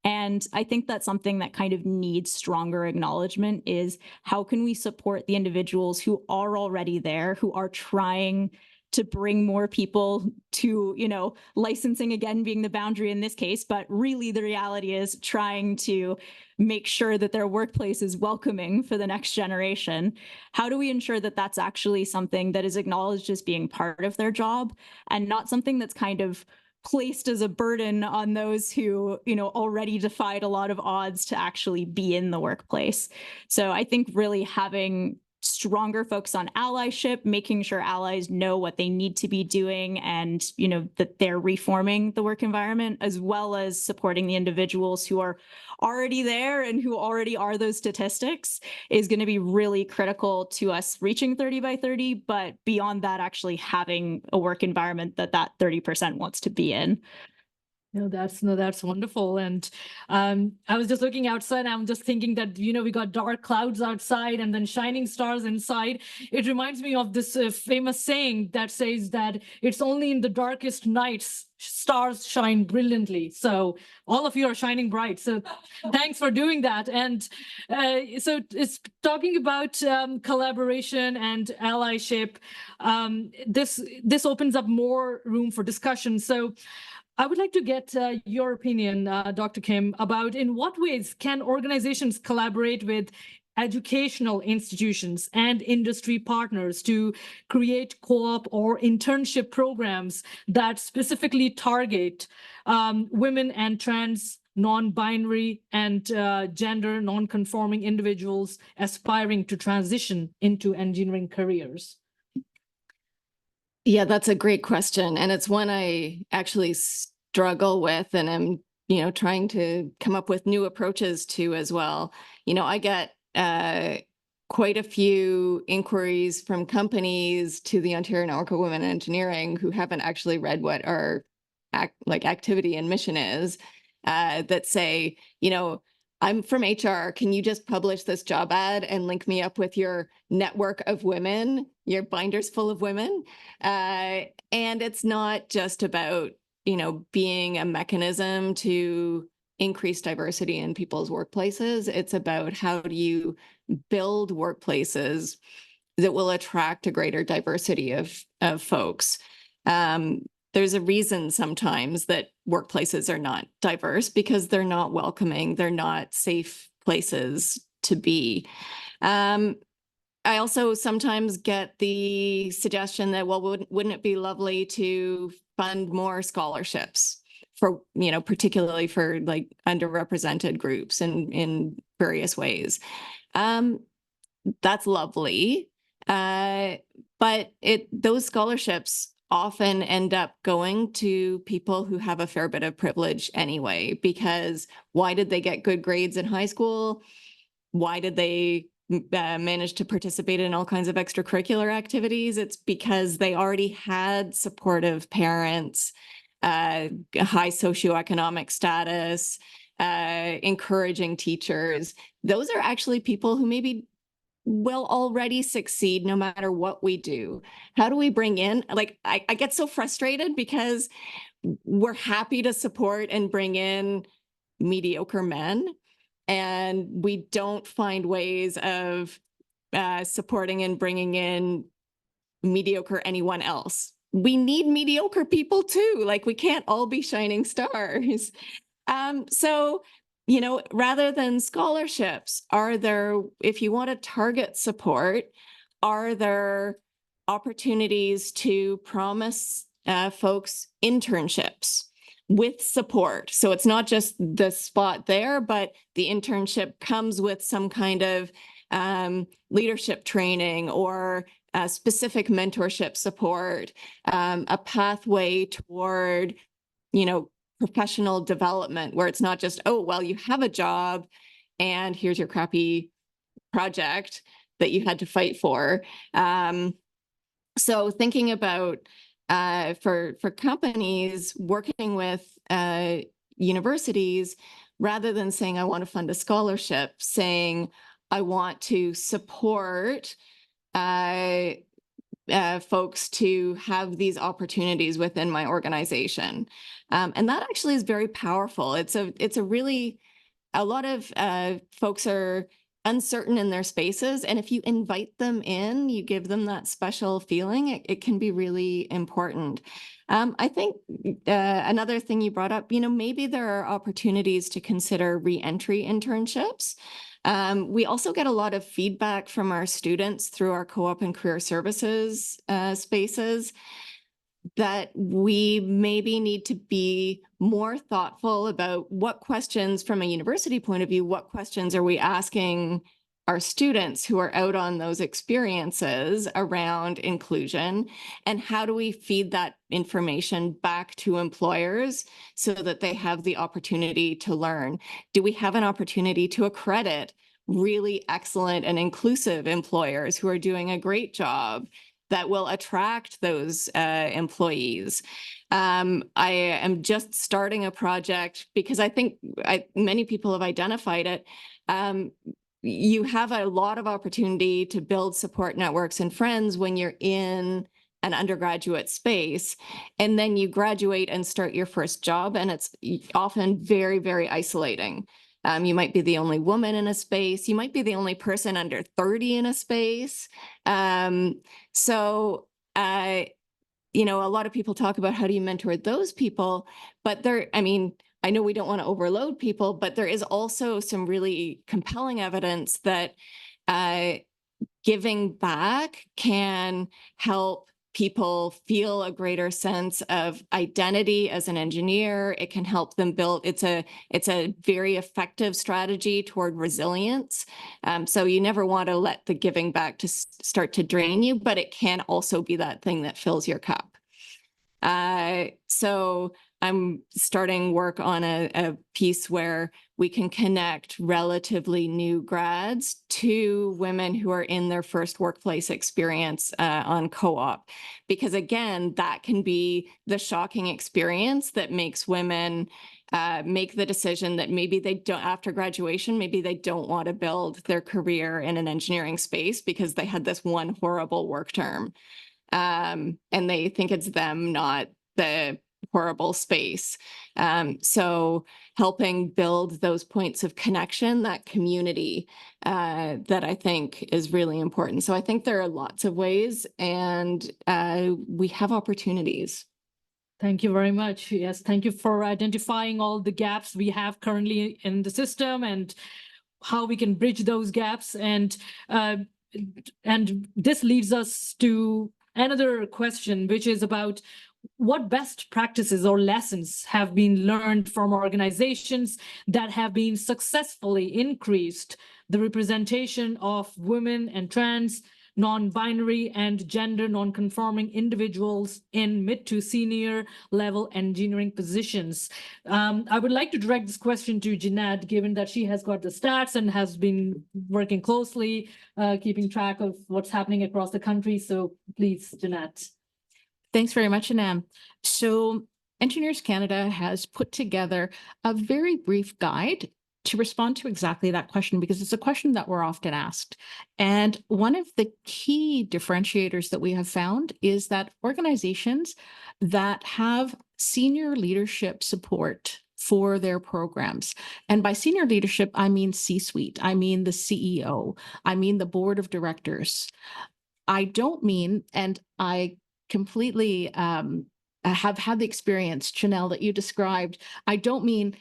And I think that's something that kind of needs stronger acknowledgement, is how can we support the individuals who are already there, who are trying to bring more people to, licensing again being the boundary in this case, but really the reality is trying to make sure that their workplace is welcoming for the next generation. How do we ensure that that's actually something that is acknowledged as being part of their job and not something that's kind of placed as a burden on those who, already defied a lot of odds to actually be in the workplace? So I think really having stronger focus on allyship, making sure allies know what they need to be doing and, that they're reforming the work environment, as well as supporting the individuals who are already there and who already are those statistics, is going to be really critical to us reaching 30 by 30, but beyond that, actually having a work environment that 30% wants to be in. No, that's wonderful. And I was just looking outside. I'm just thinking that, we got dark clouds outside and then shining stars inside. It reminds me of this famous saying that says that it's only in the darkest nights stars shine brilliantly. So all of you are shining bright. So thanks for doing that. And so it's talking about collaboration and allyship. This opens up more room for discussion. So I would like to get your opinion, Dr. Kim, about in what ways can organizations collaborate with educational institutions and industry partners to create co-op or internship programs that specifically target women and trans, non-binary, and gender non-conforming individuals aspiring to transition into engineering careers? Yeah, that's a great question. And it's one I actually struggle with and am, trying to come up with new approaches to as well. I get quite a few inquiries from companies to the Ontario Network of Women in Engineering who haven't actually read what our activity and mission is, that say, I'm from HR. Can you just publish this job ad and link me up with your network of women, your binders full of women? And it's not just about, being a mechanism to increase diversity in people's workplaces. It's about how do you build workplaces that will attract a greater diversity of folks. There's a reason sometimes that workplaces are not diverse because they're not welcoming, they're not safe places to be. I also sometimes get the suggestion that, well, wouldn't it be lovely to fund more scholarships for, particularly for like underrepresented groups in various ways? That's lovely. But those scholarships often end up going to people who have a fair bit of privilege anyway, because why did they get good grades in high school? Why did they manage to participate in all kinds of extracurricular activities? It's because they already had supportive parents, high socioeconomic status, encouraging teachers. Those are actually people who maybe will already succeed no matter what we do. How do we bring in, I get so frustrated because we're happy to support and bring in mediocre men, and we don't find ways of supporting and bringing in mediocre anyone else. We need mediocre people too. We can't all be shining stars. So, rather than scholarships, if you want to target support, are there opportunities to promise folks internships with support? So it's not just the spot there, but the internship comes with some kind of leadership training or specific mentorship support, a pathway toward, professional development where it's not just, oh, well, you have a job and here's your crappy project that you had to fight for. So thinking about for companies working with universities, rather than saying, I want to fund a scholarship, saying, I want to support folks to have these opportunities within my organization. And that actually is very powerful. It's a lot of folks are uncertain in their spaces. And if you invite them in, you give them that special feeling, it can be really important. I think another thing you brought up, maybe there are opportunities to consider re-entry internships. We also get a lot of feedback from our students through our co-op and career services spaces that we maybe need to be more thoughtful about what questions from a university point of view, what questions are we asking our students who are out on those experiences around inclusion, and how do we feed that information back to employers so that they have the opportunity to learn? Do we have an opportunity to accredit really excellent and inclusive employers who are doing a great job that will attract those employees? I am just starting a project because I think many people have identified it. You have a lot of opportunity to build support networks and friends when you're in an undergraduate space, and then you graduate and start your first job, and it's often very, very isolating. You might be the only woman in a space. You might be the only person under 30 in a space. So, a lot of people talk about how do you mentor those people, but I know we don't want to overload people, but there is also some really compelling evidence that giving back can help people feel a greater sense of identity as an engineer. It can help them build, it's a very effective strategy toward resilience. So you never want to let the giving back to start to drain you, but it can also be that thing that fills your cup. So I'm starting work on a piece where we can connect relatively new grads to women who are in their first workplace experience on co-op. Because again, that can be the shocking experience that makes women make the decision that maybe they don't, after graduation, maybe they don't want to build their career in an engineering space because they had this one horrible work term. And they think it's them, not the horrible space. So helping build those points of connection, that community, that I think is really important. So I think there are lots of ways, and we have opportunities. Thank you very much. Yes, thank you for identifying all the gaps we have currently in the system and how we can bridge those gaps. And this leads us to another question, which is about what best practices or lessons have been learned from organizations that have been successfully increased the representation of women and trans, non-binary and gender non-conforming individuals in mid to senior level engineering positions. I would like to direct this question to Jeanette, given that she has got the stats and has been working closely, keeping track of what's happening across the country. So please, Jeanette. Thanks very much, Anam. So Engineers Canada has put together a very brief guide to respond to exactly that question, because it's a question that we're often asked. And one of the key differentiators that we have found is that organizations that have senior leadership support for their programs, and by senior leadership, I mean C-suite, I mean the CEO, I mean the board of directors. I don't mean, and I completely have had the experience, Chanel, that you described. I don't mean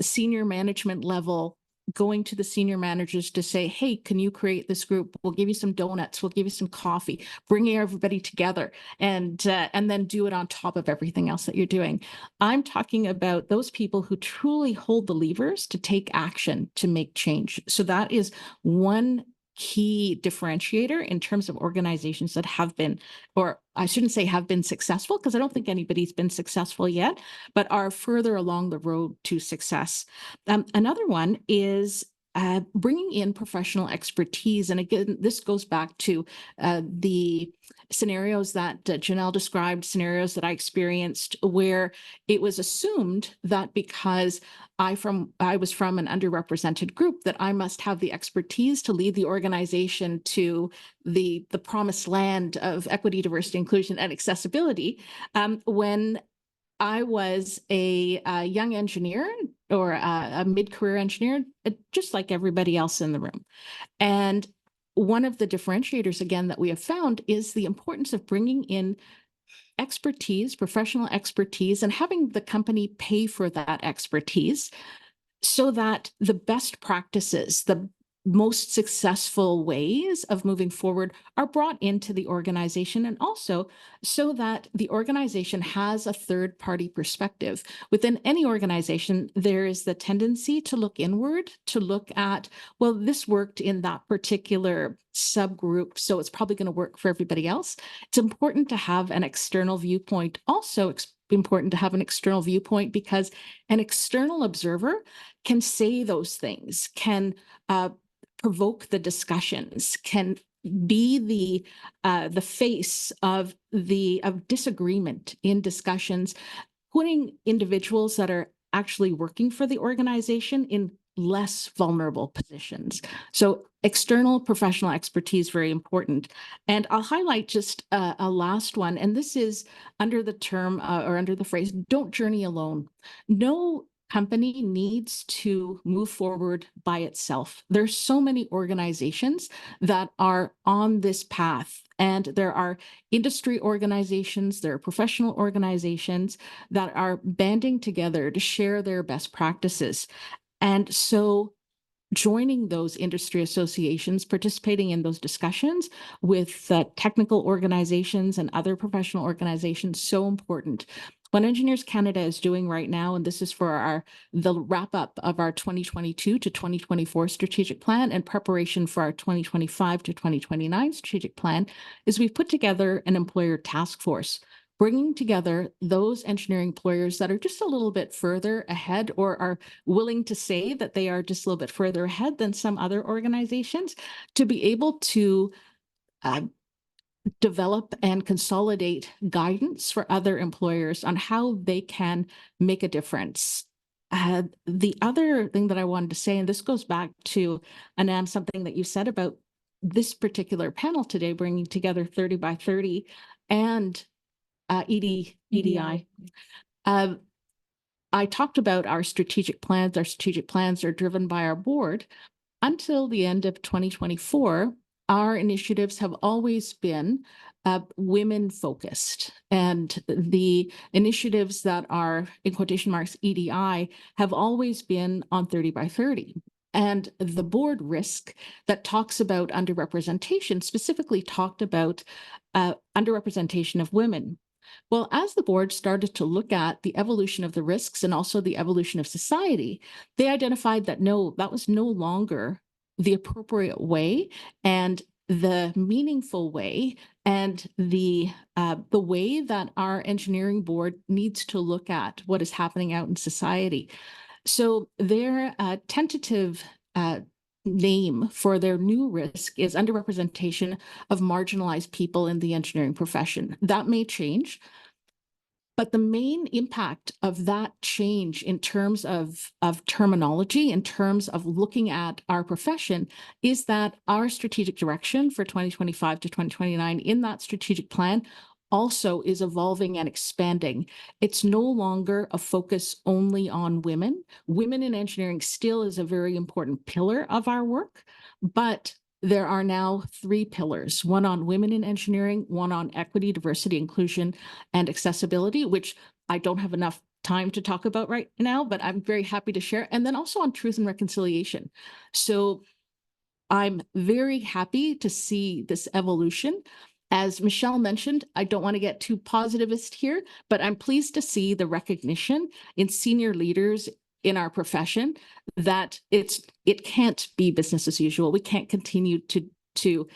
senior management level going to the senior managers to say, hey, can you create this group? We'll give you some donuts, we'll give you some coffee, bringing everybody together, and then do it on top of everything else that you're doing. I'm talking about those people who truly hold the levers to take action, to make change. So that is one key differentiator in terms of organizations that have been, or I shouldn't say have been successful, because I don't think anybody's been successful yet, but are further along the road to success. Another one is bringing in professional expertise. And again, this goes back to the scenarios that Janelle described, scenarios that I experienced, where it was assumed that because I was from an underrepresented group, that I must have the expertise to lead the organization to the promised land of equity, diversity, inclusion, and accessibility. When I was a young engineer, or a mid-career engineer, just like everybody else in the room. And one of the differentiators, again, that we have found is the importance of bringing in expertise, professional expertise, and having the company pay for that expertise, so that the best practices, the most successful ways of moving forward are brought into the organization, and also so that the organization has a third-party perspective. Within any organization, there is the tendency to look inward, to look at, well, this worked in that particular subgroup, so it's probably going to work for everybody else. It's important to have an external viewpoint. Also, important to have an external viewpoint, because an external observer can say those things, can provoke the discussions, can be the face of disagreement in discussions, putting individuals that are actually working for the organization in less vulnerable positions. So external professional expertise, very important. And I'll highlight just a last one, and this is under the term or under the phrase, don't journey alone. No company needs to move forward by itself. There's so many organizations that are on this path, and there are industry organizations, there are professional organizations that are banding together to share their best practices. And so joining those industry associations, participating in those discussions with technical organizations and other professional organizations, so important. What Engineers Canada is doing right now, and this is for the wrap up of our 2022 to 2024 strategic plan and preparation for our 2025 to 2029 strategic plan, is we've put together an employer task force, bringing together those engineering employers that are just a little bit further ahead or are willing to say that they are just a little bit further ahead than some other organizations, to be able to develop and consolidate guidance for other employers on how they can make a difference. The other thing that I wanted to say, and this goes back to, Anand, something that you said about this particular panel today, bringing together 30 by 30 and EDI. I talked about our strategic plans. Our strategic plans are driven by our board. Until the end of 2024, our initiatives have always been women focused, and the initiatives that are, in quotation marks, EDI, have always been on 30 by 30. And the board risk that talks about underrepresentation specifically talked about underrepresentation of women. Well, as the board started to look at the evolution of the risks and also the evolution of society, they identified that no, that was no longer the appropriate way and the meaningful way and the way that our engineering board needs to look at what is happening out in society. So their tentative name for their new risk is underrepresentation of marginalized people in the engineering profession. That may change, but the main impact of that change in terms of terminology, in terms of looking at our profession, is that our strategic direction for 2025 to 2029 in that strategic plan also is evolving and expanding. It's no longer a focus only on women. Women in engineering still is a very important pillar of our work, but there are now 3 pillars, one on women in engineering, one on equity, diversity, inclusion, and accessibility, which I don't have enough time to talk about right now, but I'm very happy to share, and then also on truth and reconciliation. So I'm very happy to see this evolution. As Michelle mentioned, I don't want to get too positivist here, but I'm pleased to see the recognition in senior leaders in our profession that it can't be business as usual. We can't continue to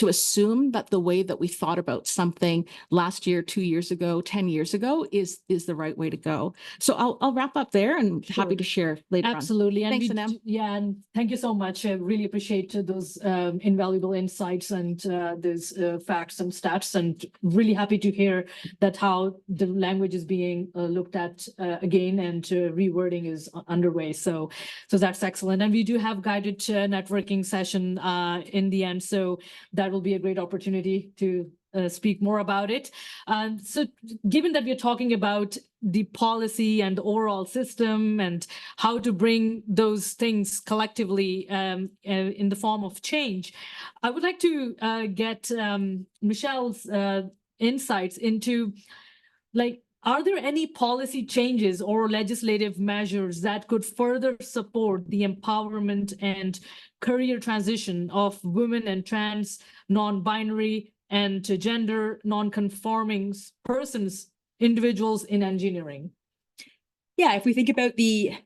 assume that the way that we thought about something last year, 2 years ago, 10 years ago is the right way to go. So I'll wrap up there and happy to share later on. Absolutely. And Thanks, Anam. yeah, and thank you so much. I really appreciate those invaluable insights and those facts and stats, and really happy to hear that how the language is being looked at again, and rewording is underway. So that's excellent. And we do have guided networking session in the end. So that will be a great opportunity to speak more about it. So given that we're talking about the policy and the overall system and how to bring those things collectively in the form of change, I would like to get Michelle's insights into, like, are there any policy changes or legislative measures that could further support the empowerment and career transition of women and trans, non-binary, and gender non-conforming persons, individuals in engineering? Yeah, if we think about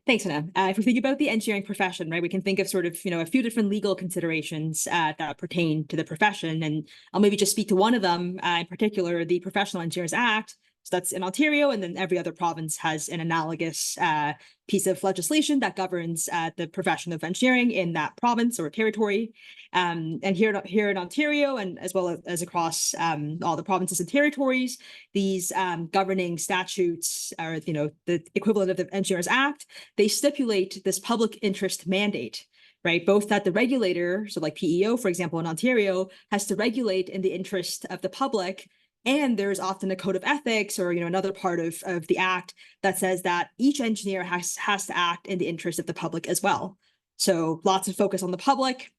thanks, Anna. If we think about the engineering profession, right, we can think of sort of, a few different legal considerations that pertain to the profession. And I'll maybe just speak to one of them, in particular, the Professional Engineers Act. So that's in Ontario, and then every other province has an analogous piece of legislation that governs the profession of engineering in that province or territory. And here in Ontario, and as well as across all the provinces and territories, these governing statutes, or the equivalent of the Engineers Act, they stipulate this public interest mandate. Right, both that the regulator, so like PEO, for example, in Ontario, has to regulate in the interest of the public. And there's often a code of ethics or, another part of the act that says that each engineer has to act in the interest of the public as well. So lots of focus on the public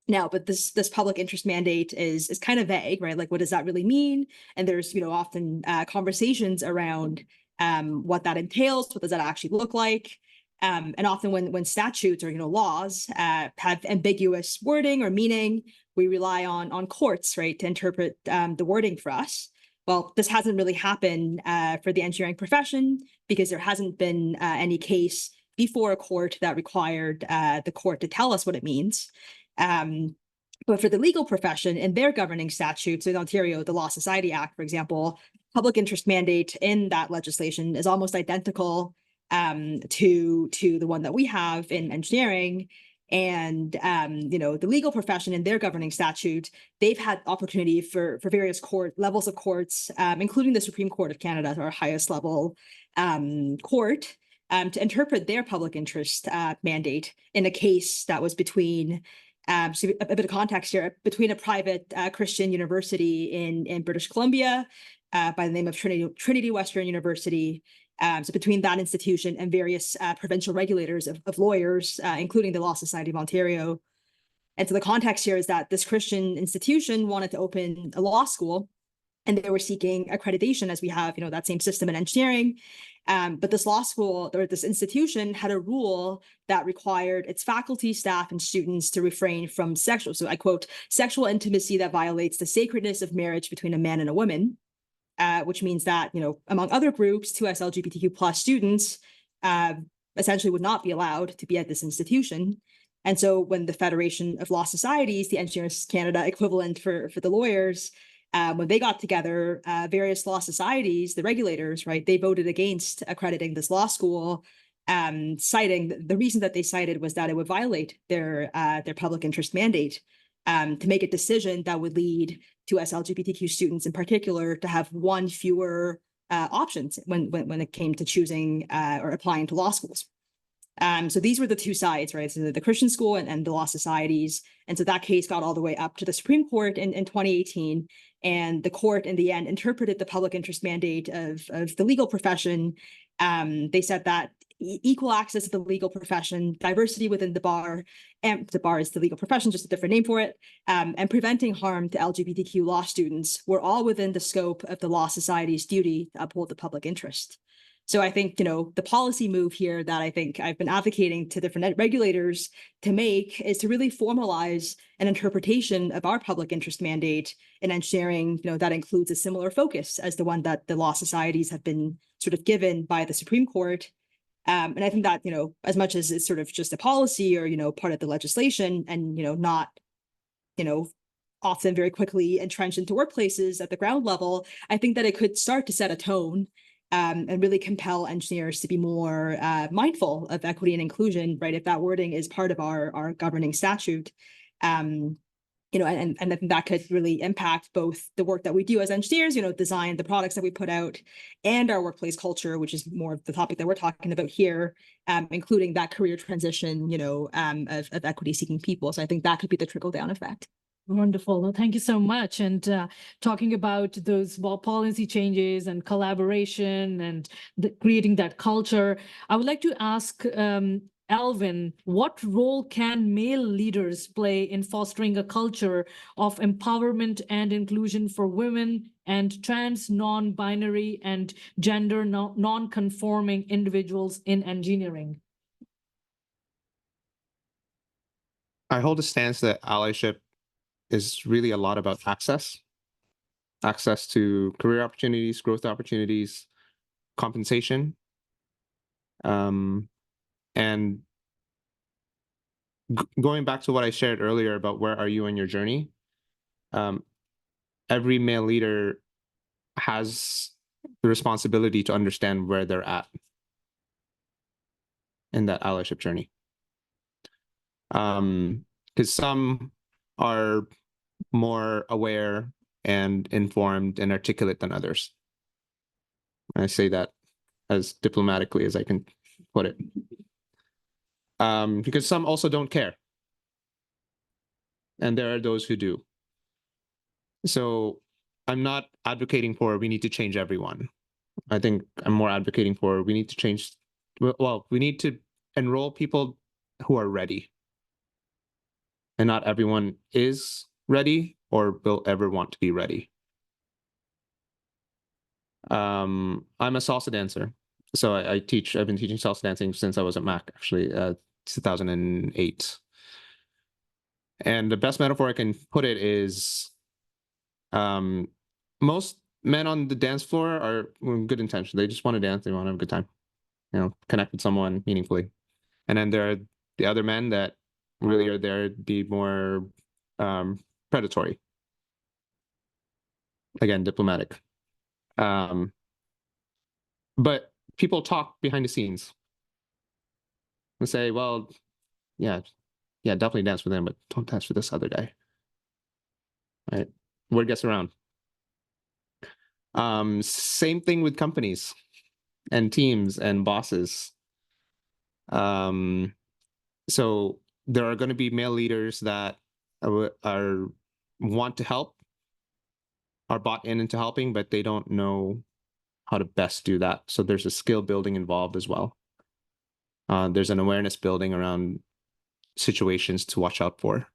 now, but this public interest mandate is kind of vague, right? Like, what does that really mean? And there's, often conversations around what that entails. What does that actually look like? And often when statutes or laws have ambiguous wording or meaning, we rely on courts, right, to interpret the wording for us. Well, this hasn't really happened for the engineering profession because there hasn't been any case before a court that required the court to tell us what it means. But for the legal profession and their governing statutes in Ontario, the Law Society Act, for example, public interest mandate in that legislation is almost identical to the one that we have in engineering. And the legal profession and their governing statute, they've had opportunity for various levels of courts, including the Supreme Court of Canada, our highest level court, to interpret their public interest mandate in a case that was between so a bit of context here, between a private Christian university in British Columbia by the name of Trinity Western University. So between that institution and various provincial regulators of lawyers, including the Law Society of Ontario. And so the context here is that this Christian institution wanted to open a law school, and they were seeking accreditation, as we have, that same system in engineering. But this law school or this institution had a rule that required its faculty, staff, and students to refrain from sexual, so I quote, sexual intimacy that violates the sacredness of marriage between a man and a woman, which means that, among other groups, 2S LGBTQ plus students essentially would not be allowed to be at this institution. And so when the Federation of Law Societies, the Engineers Canada equivalent for the lawyers, when they got together, various law societies, the regulators, right, they voted against accrediting this law school, citing the reason that they cited was that it would violate their public interest mandate to make a decision that would lead to us LGBTQ students in particular to have one fewer options when it came to choosing or applying to law schools. So these were the two sides, right? So the Christian school and the law societies. And so that case got all the way up to the Supreme Court in 2018. And the court in the end interpreted the public interest mandate of the legal profession. They said that equal access to the legal profession, diversity within the bar, and the bar is the legal profession, just a different name for it, and preventing harm to LGBTQ law students were all within the scope of the Law Society's duty to uphold the public interest. So I think, the policy move here that I think I've been advocating to different regulators to make is to really formalize an interpretation of our public interest mandate in engineering, that includes a similar focus as the one that the law societies have been sort of given by the Supreme Court. And I think that, as much as it's sort of just a policy or, part of the legislation and, not, often very quickly entrenched into workplaces at the ground level, I think that it could start to set a tone and really compel engineers to be more mindful of equity and inclusion, right? If that wording is part of our governing statute, and I think that could really impact both the work that we do as engineers, design the products that we put out, and our workplace culture, which is more of the topic that we're talking about here, including that career transition, of equity-seeking people. So I think that could be the trickle-down effect. Wonderful. Well, thank you so much. And talking about those policy changes and collaboration and creating that culture, I would like to ask Alvin, what role can male leaders play in fostering a culture of empowerment and inclusion for women and trans, non-binary, and gender non-conforming individuals in engineering? I hold a stance that allyship is really a lot about access to career opportunities, growth opportunities, compensation. And going back to what I shared earlier about where are you in your journey, every male leader has the responsibility to understand where they're at in that allyship journey. Because some are more aware and informed and articulate than others. I say that as diplomatically as I can put it. Because some also don't care. And there are those who do. So I'm not advocating for we need to change everyone. I think I'm more advocating for we need to change, well, we need to enroll people who are ready. And not everyone is ready or will ever want to be ready. I'm a salsa dancer. So I've been teaching salsa dancing since I was at Mac, actually, 2008. And the best metaphor I can put it is, most men on the dance floor are with good intention. They just want to dance. They want to have a good time, connect with someone meaningfully. And then there are the other men that really are there to be more predatory. Again, diplomatic. But people talk behind the scenes and say, well, yeah, definitely dance with them, but don't dance with this other guy. Right? Word gets around. Same thing with companies and teams and bosses. So there are going to be male leaders that are want to help, are bought into helping, but they don't know how to best do that. So there's a skill building involved as well. There's an awareness building around situations to watch out for.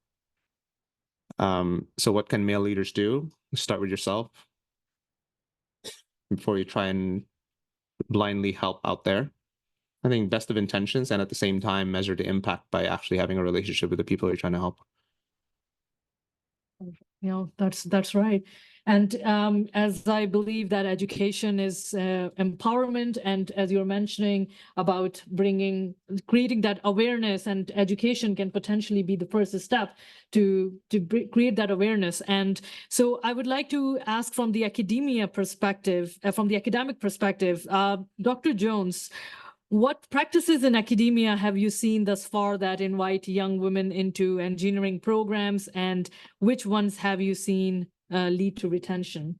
So what can male leaders do? Start with yourself before you try and blindly help out there. I think best of intentions, and at the same time measure the impact by actually having a relationship with the people you're trying to help. That's right. And as I believe that education is empowerment, and as you're mentioning about creating that awareness, and education can potentially be the first step to create that awareness. And so I would like to ask from the academic perspective, Dr. Jones, what practices in academia have you seen thus far that invite young women into engineering programs, and which ones have you seen lead to retention?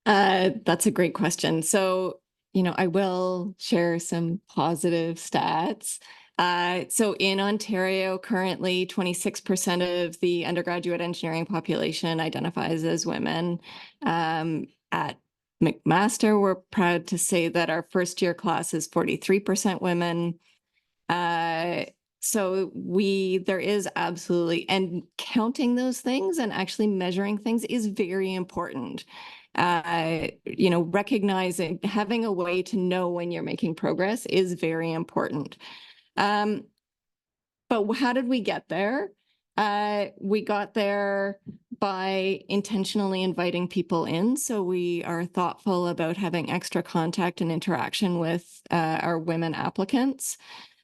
That's a great question. So, I will share some positive stats. So in Ontario, currently 26% of the undergraduate engineering population identifies as women. At McMaster, we're proud to say that our first year class is 43% women. So there is absolutely, and counting those things and actually measuring things is very important. Recognizing, having a way to know when you're making progress is very important. But how did we get there? We got there by intentionally inviting people in. So we are thoughtful about having extra contact and interaction with our women applicants,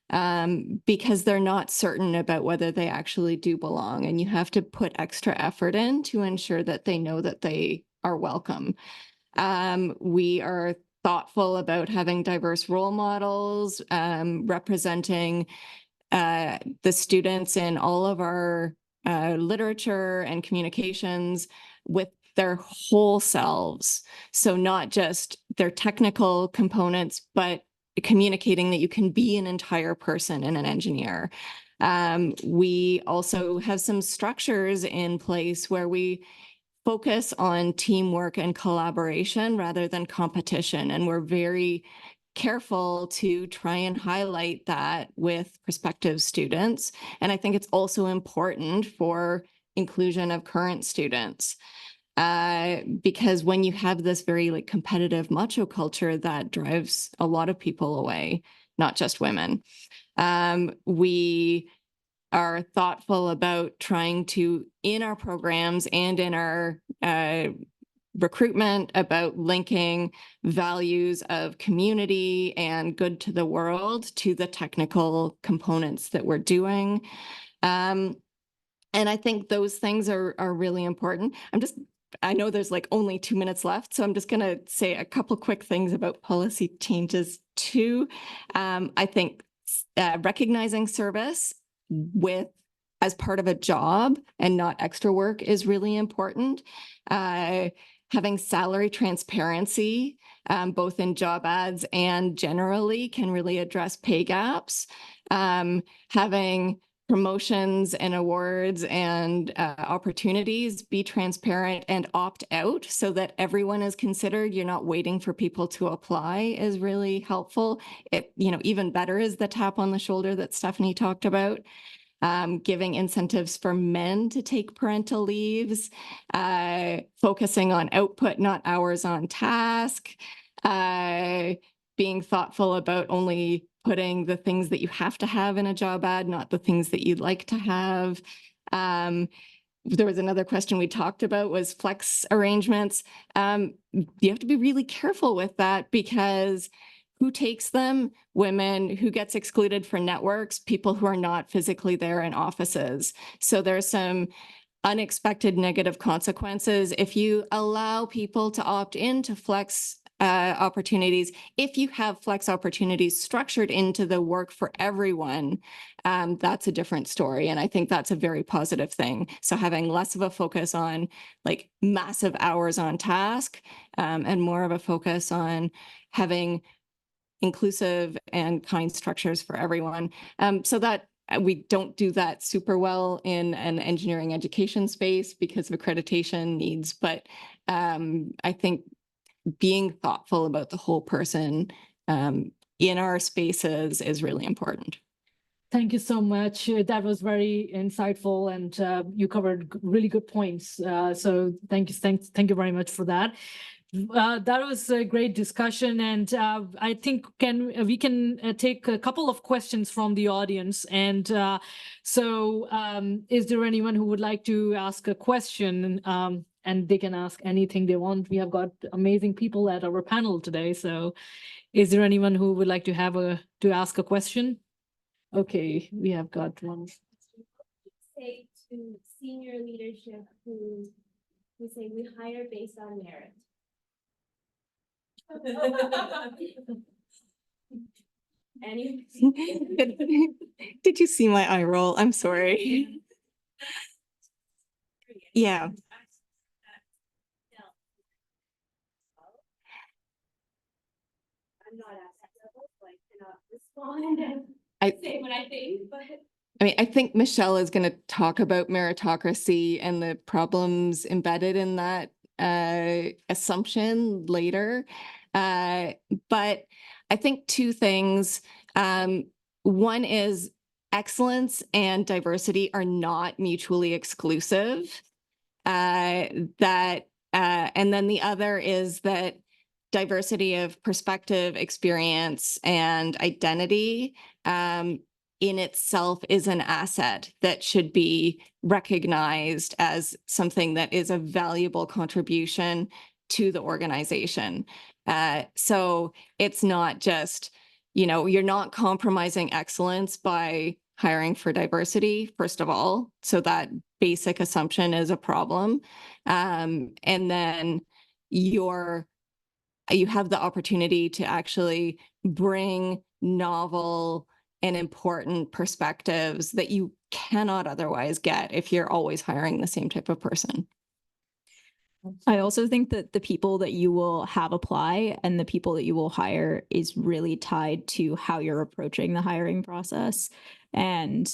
because they're not certain about whether they actually do belong. And you have to put extra effort in to ensure that they know that they are welcome. We are thoughtful about having diverse role models, representing the students in all of our literature and communications with their whole selves. So not just their technical components, but communicating that you can be an entire person and an engineer. We also have some structures in place where we focus on teamwork and collaboration rather than competition. And we're very careful to try and highlight that with prospective students. And I think it's also important for inclusion of current students. Because when you have this very competitive macho culture, that drives a lot of people away, not just women. We are thoughtful about trying to, in our programs and in our recruitment, about linking values of community and good to the world to the technical components that we're doing. And I think those things are really important. I know there's only 2 minutes left, so I'm just going to say a couple quick things about policy changes too. I think recognizing service as part of a job and not extra work is really important. Having salary transparency, both in job ads and generally, can really address pay gaps. Having promotions and awards and opportunities be transparent and opt out so that everyone is considered. You're not waiting for people to apply is really helpful. Even better is the tap on the shoulder that Stephanie talked about. Giving incentives for men to take parental leaves, focusing on output, not hours on task, being thoughtful about only putting the things that you have to have in a job ad, not the things that you'd like to have. There was another question we talked about was flex arrangements. You have to be really careful with that because who takes them? Women. Who gets excluded for networks? People who are not physically there in offices. So there's some unexpected negative consequences if you allow people to opt into flex opportunities. If you have flex opportunities structured into the work for everyone, that's a different story. And I think that's a very positive thing. So having less of a focus on like massive hours on task and more of a focus on having inclusive and kind structures for everyone. So that we don't do that super well in an engineering education space because of accreditation needs, but I think being thoughtful about the whole person in our spaces is really important. Thank you so much. That was very insightful, and you covered really good points. So thank you very much for that. That was a great discussion, and I think we can take a couple of questions from the audience. And is there anyone who would like to ask a question? And they can ask anything they want. We have got amazing people at our panel today. So is there anyone who would like to ask a question? Okay, we have got one. Say to senior leadership who say we hire based on merit. Any? Did you see my eye roll? I'm sorry. Yeah. I'm not at that level, so I cannot respond and say what I think, but. I mean, I think Michelle is going to talk about meritocracy and the problems embedded in that assumption later. But I think two things. One is excellence and diversity are not mutually exclusive. And then the other is that diversity of perspective, experience, and identity in itself is an asset that should be recognized as something that is a valuable contribution to the organization. So it's not just, you're not compromising excellence by hiring for diversity, first of all. So that basic assumption is a problem. And then you have the opportunity to actually bring novel and important perspectives that you cannot otherwise get if you're always hiring the same type of person. I also think that the people that you will have apply and the people that you will hire is really tied to how you're approaching the hiring process, and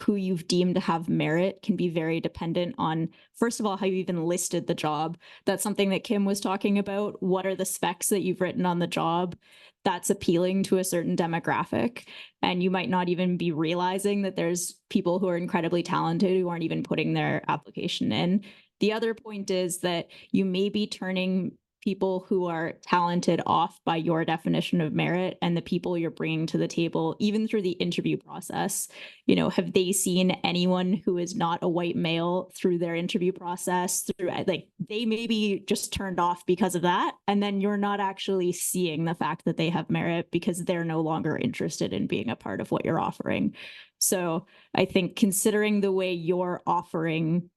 who you've deemed to have merit can be very dependent on, first of all, how you even listed the job. That's something that Kim was talking about. What are the specs that you've written on the job that's appealing to a certain demographic? And you might not even be realizing that there's people who are incredibly talented who aren't even putting their application in. The other point is that you may be turning people who are talented off by your definition of merit, and the people you're bringing to the table, even through the interview process. Have they seen anyone who is not a white male through their interview process? They may be just turned off because of that. And then you're not actually seeing the fact that they have merit because they're no longer interested in being a part of what you're offering. So I think considering the way you're offering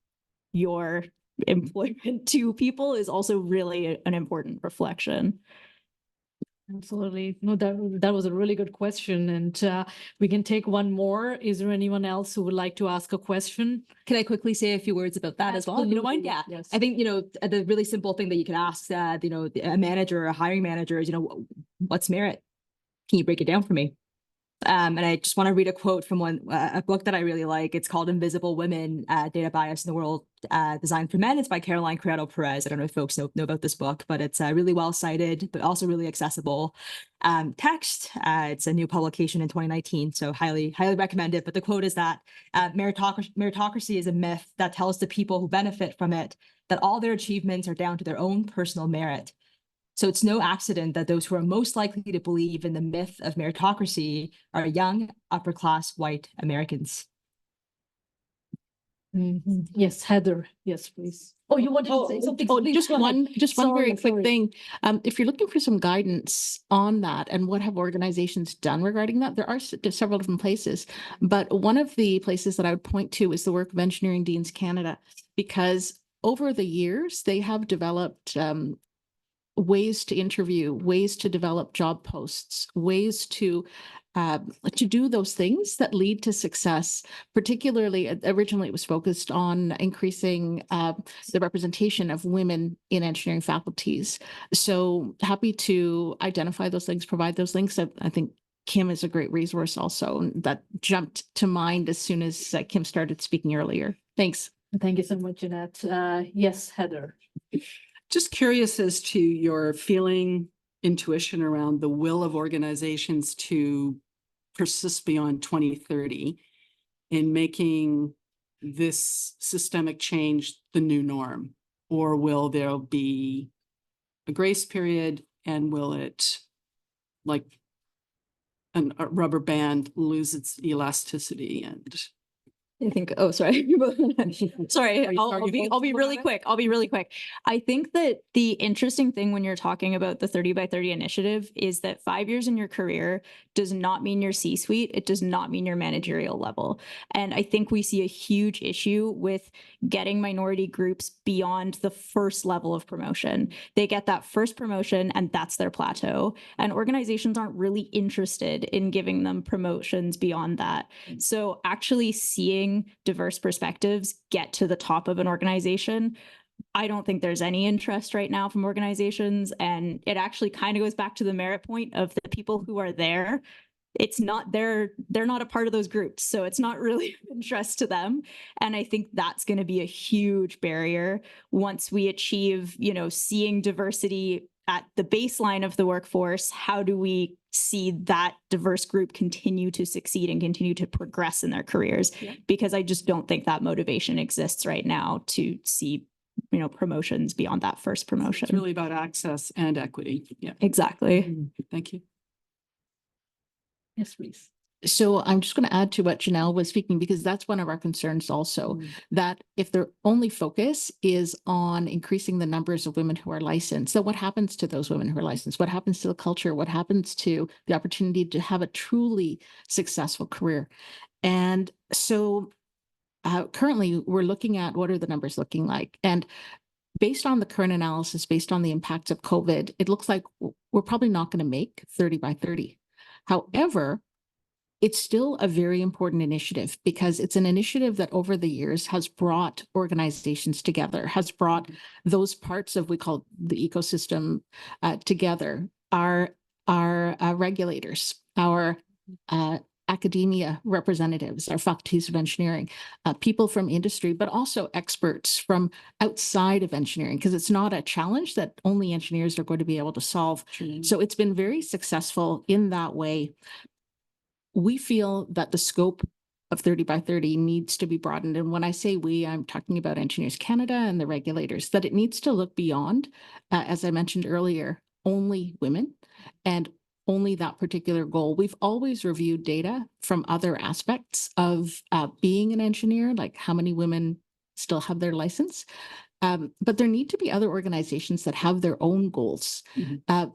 your employment to people is also really an important reflection. Absolutely. No, that was a really good question. And we can take one more. Is there anyone else who would like to ask a question? Can I quickly say a few words about that as well? If you don't mind? Yeah. Yes. I think, the really simple thing that you can ask, a manager or a hiring manager is, what's merit? Can you break it down for me? And I just want to read a quote from a book that I really like. It's called Invisible Women, Data Bias in the World Designed for Men. It's by Caroline Criado Perez. I don't know if folks know about this book, but it's really well cited, but also really accessible text. It's a new publication in 2019, so highly recommend it. But the quote is that meritocracy is a myth that tells the people who benefit from it that all their achievements are down to their own personal merit. So it's no accident that those who are most likely to believe in the myth of meritocracy are young, upper-class white Americans. Yes, Heather. Yes, please. Oh, you wanted to say something? Oh, Please just go ahead. one very Sorry, quick sorry. thing. If you're looking for some guidance on that and what have organizations done regarding that, there are several different places. But one of the places that I would point to is the work of Engineering Deans Canada, because over the years, they have developed ways to interview, ways to develop job posts, ways to do those things that lead to success. Particularly, originally it was focused on increasing the representation of women in engineering faculties. So happy to identify those links, provide those links. I think Kim is a great resource also. That jumped to mind as soon as Kim started speaking earlier. Thanks. Thank you so much, Jeanette. Yes, Heather. Just curious as to your feeling, intuition around the will of organizations to persist beyond 2030 in making this systemic change the new norm? Or will there be a grace period, and will it, like a rubber band, lose its elasticity? And I think, oh, sorry. Sorry, Are you I'll be hopeful really about it? quick. I'll be really quick. I think that the interesting thing when you're talking about the 30 by 30 initiative is that 5 years in your career does not mean your C-suite. It does not mean your managerial level. And I think we see a huge issue with getting minority groups beyond the first level of promotion. They get that first promotion and that's their plateau. And organizations aren't really interested in giving them promotions beyond that. So actually seeing diverse perspectives get to the top of an organization, I don't think there's any interest right now from organizations. And it actually kind of goes back to the merit point of the people who are there. It's not they're not a part of those groups. So it's not really of interest to them. And I think that's going to be a huge barrier once we achieve, seeing diversity at the baseline of the workforce. How do we see that diverse group continue to succeed and continue to progress in their careers? Yeah. Because I just don't think that motivation exists right now to see, promotions beyond that first promotion. it's really about access and equity. Yeah. Exactly. Thank you. Yes, please. So I'm just going to add to what Janelle was speaking, because that's one of our concerns also, that if their only focus is on increasing the numbers of women who are licensed, then what happens to those women who are licensed? What happens to the culture? What happens to the opportunity to have a truly successful career? And so currently we're looking at what are the numbers looking like? And based on the current analysis, based on the impacts of COVID, it looks like we're probably not going to make 30 by 30. However, it's still a very important initiative, because it's an initiative that over the years has brought organizations together, has brought those parts of, we call the ecosystem together, our regulators, our academia representatives, our faculties of engineering, people from industry, but also experts from outside of engineering, because it's not a challenge that only engineers are going to be able to solve. So it's been very successful in that way. We feel that the scope of 30 by 30 needs to be broadened. And when I say we, I'm talking about Engineers Canada and the regulators, that it needs to look beyond, as I mentioned earlier, only women and only that particular goal. We've always reviewed data from other aspects of being an engineer, like how many women still have their license. But there need to be other organizations that have their own goals.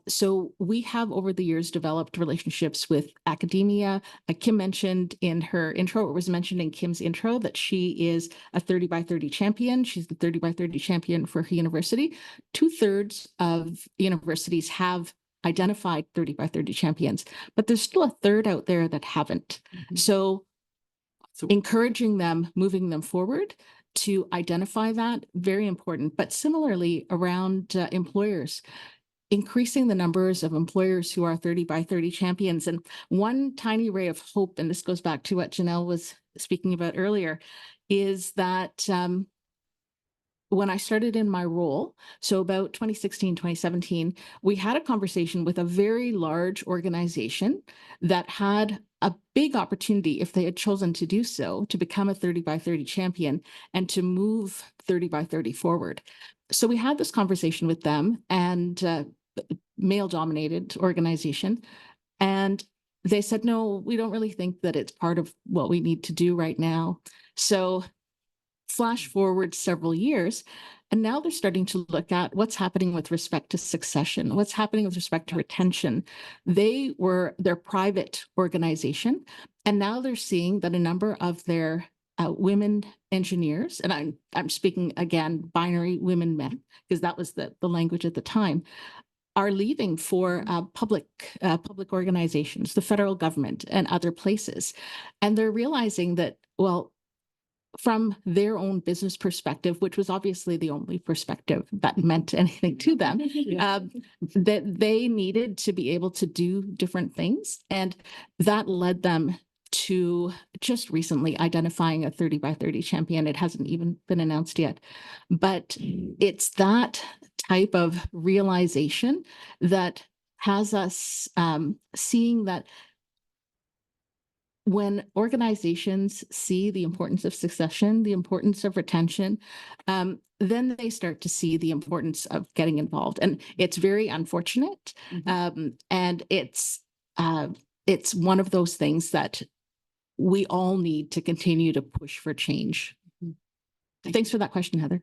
So we have over the years developed relationships with academia. Kim mentioned in her intro, it was mentioned in Kim's intro, that she is a 30 by 30 champion. She's the 30 by 30 champion for her university. 2/3 of universities have identified 30 by 30 champions, but there's still a third out there that haven't. So encouraging them, moving them forward to identify that, very important. But similarly around employers, increasing the numbers of employers who are 30 by 30 champions. And one tiny ray of hope, and this goes back to what Janelle was speaking about earlier, is that when I started in my role, so about 2016, 2017, we had a conversation with a very large organization that had a big opportunity, if they had chosen to do so, to become a 30 by 30 champion and to move 30 by 30 forward. So we had this conversation with them, and male-dominated organization. And they said, no, we don't really think that it's part of what we need to do right now. So flash forward several years, and now they're starting to look at what's happening with respect to succession, what's happening with respect to retention. They were their private organization, and now they're seeing that a number of their women engineers, and I'm speaking again, binary women, men, because that was the language at the time, are leaving for public organizations, the federal government and other places. And they're realizing that, well, from their own business perspective, which was obviously the only perspective that meant anything to them, that they needed to be able to do different things. And that led them to just recently identifying a 30 by 30 champion. It hasn't even been announced yet, but it's that type of realization that has us seeing that when organizations see the importance of succession, the importance of retention, then they start to see the importance of getting involved. And it's very unfortunate. And it's one of those things that we all need to continue to push for change. Thanks for that question, Heather.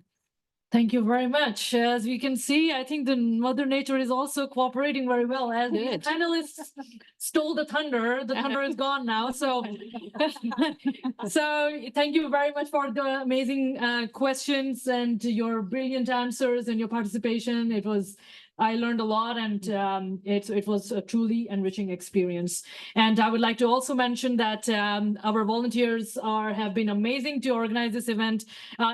Thank you very much. As we can see, I think the Mother Nature is also cooperating very well. As the Good. panelists stole the thunder is gone now. So, so thank you very much for the amazing questions and your brilliant answers and your participation. I learned a lot, and it was a truly enriching experience. And I would like to also mention that our volunteers have been amazing to organize this event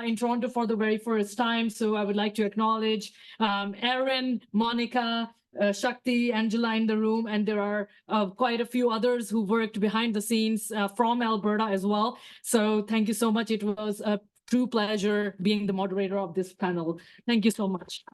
in Toronto for the very first time. So I would like to acknowledge Erin, Monica, Shakti, Angela in the room, and there are quite a few others who worked behind the scenes from Alberta as well. So thank you so much. It was a true pleasure being the moderator of this panel. Thank you so much.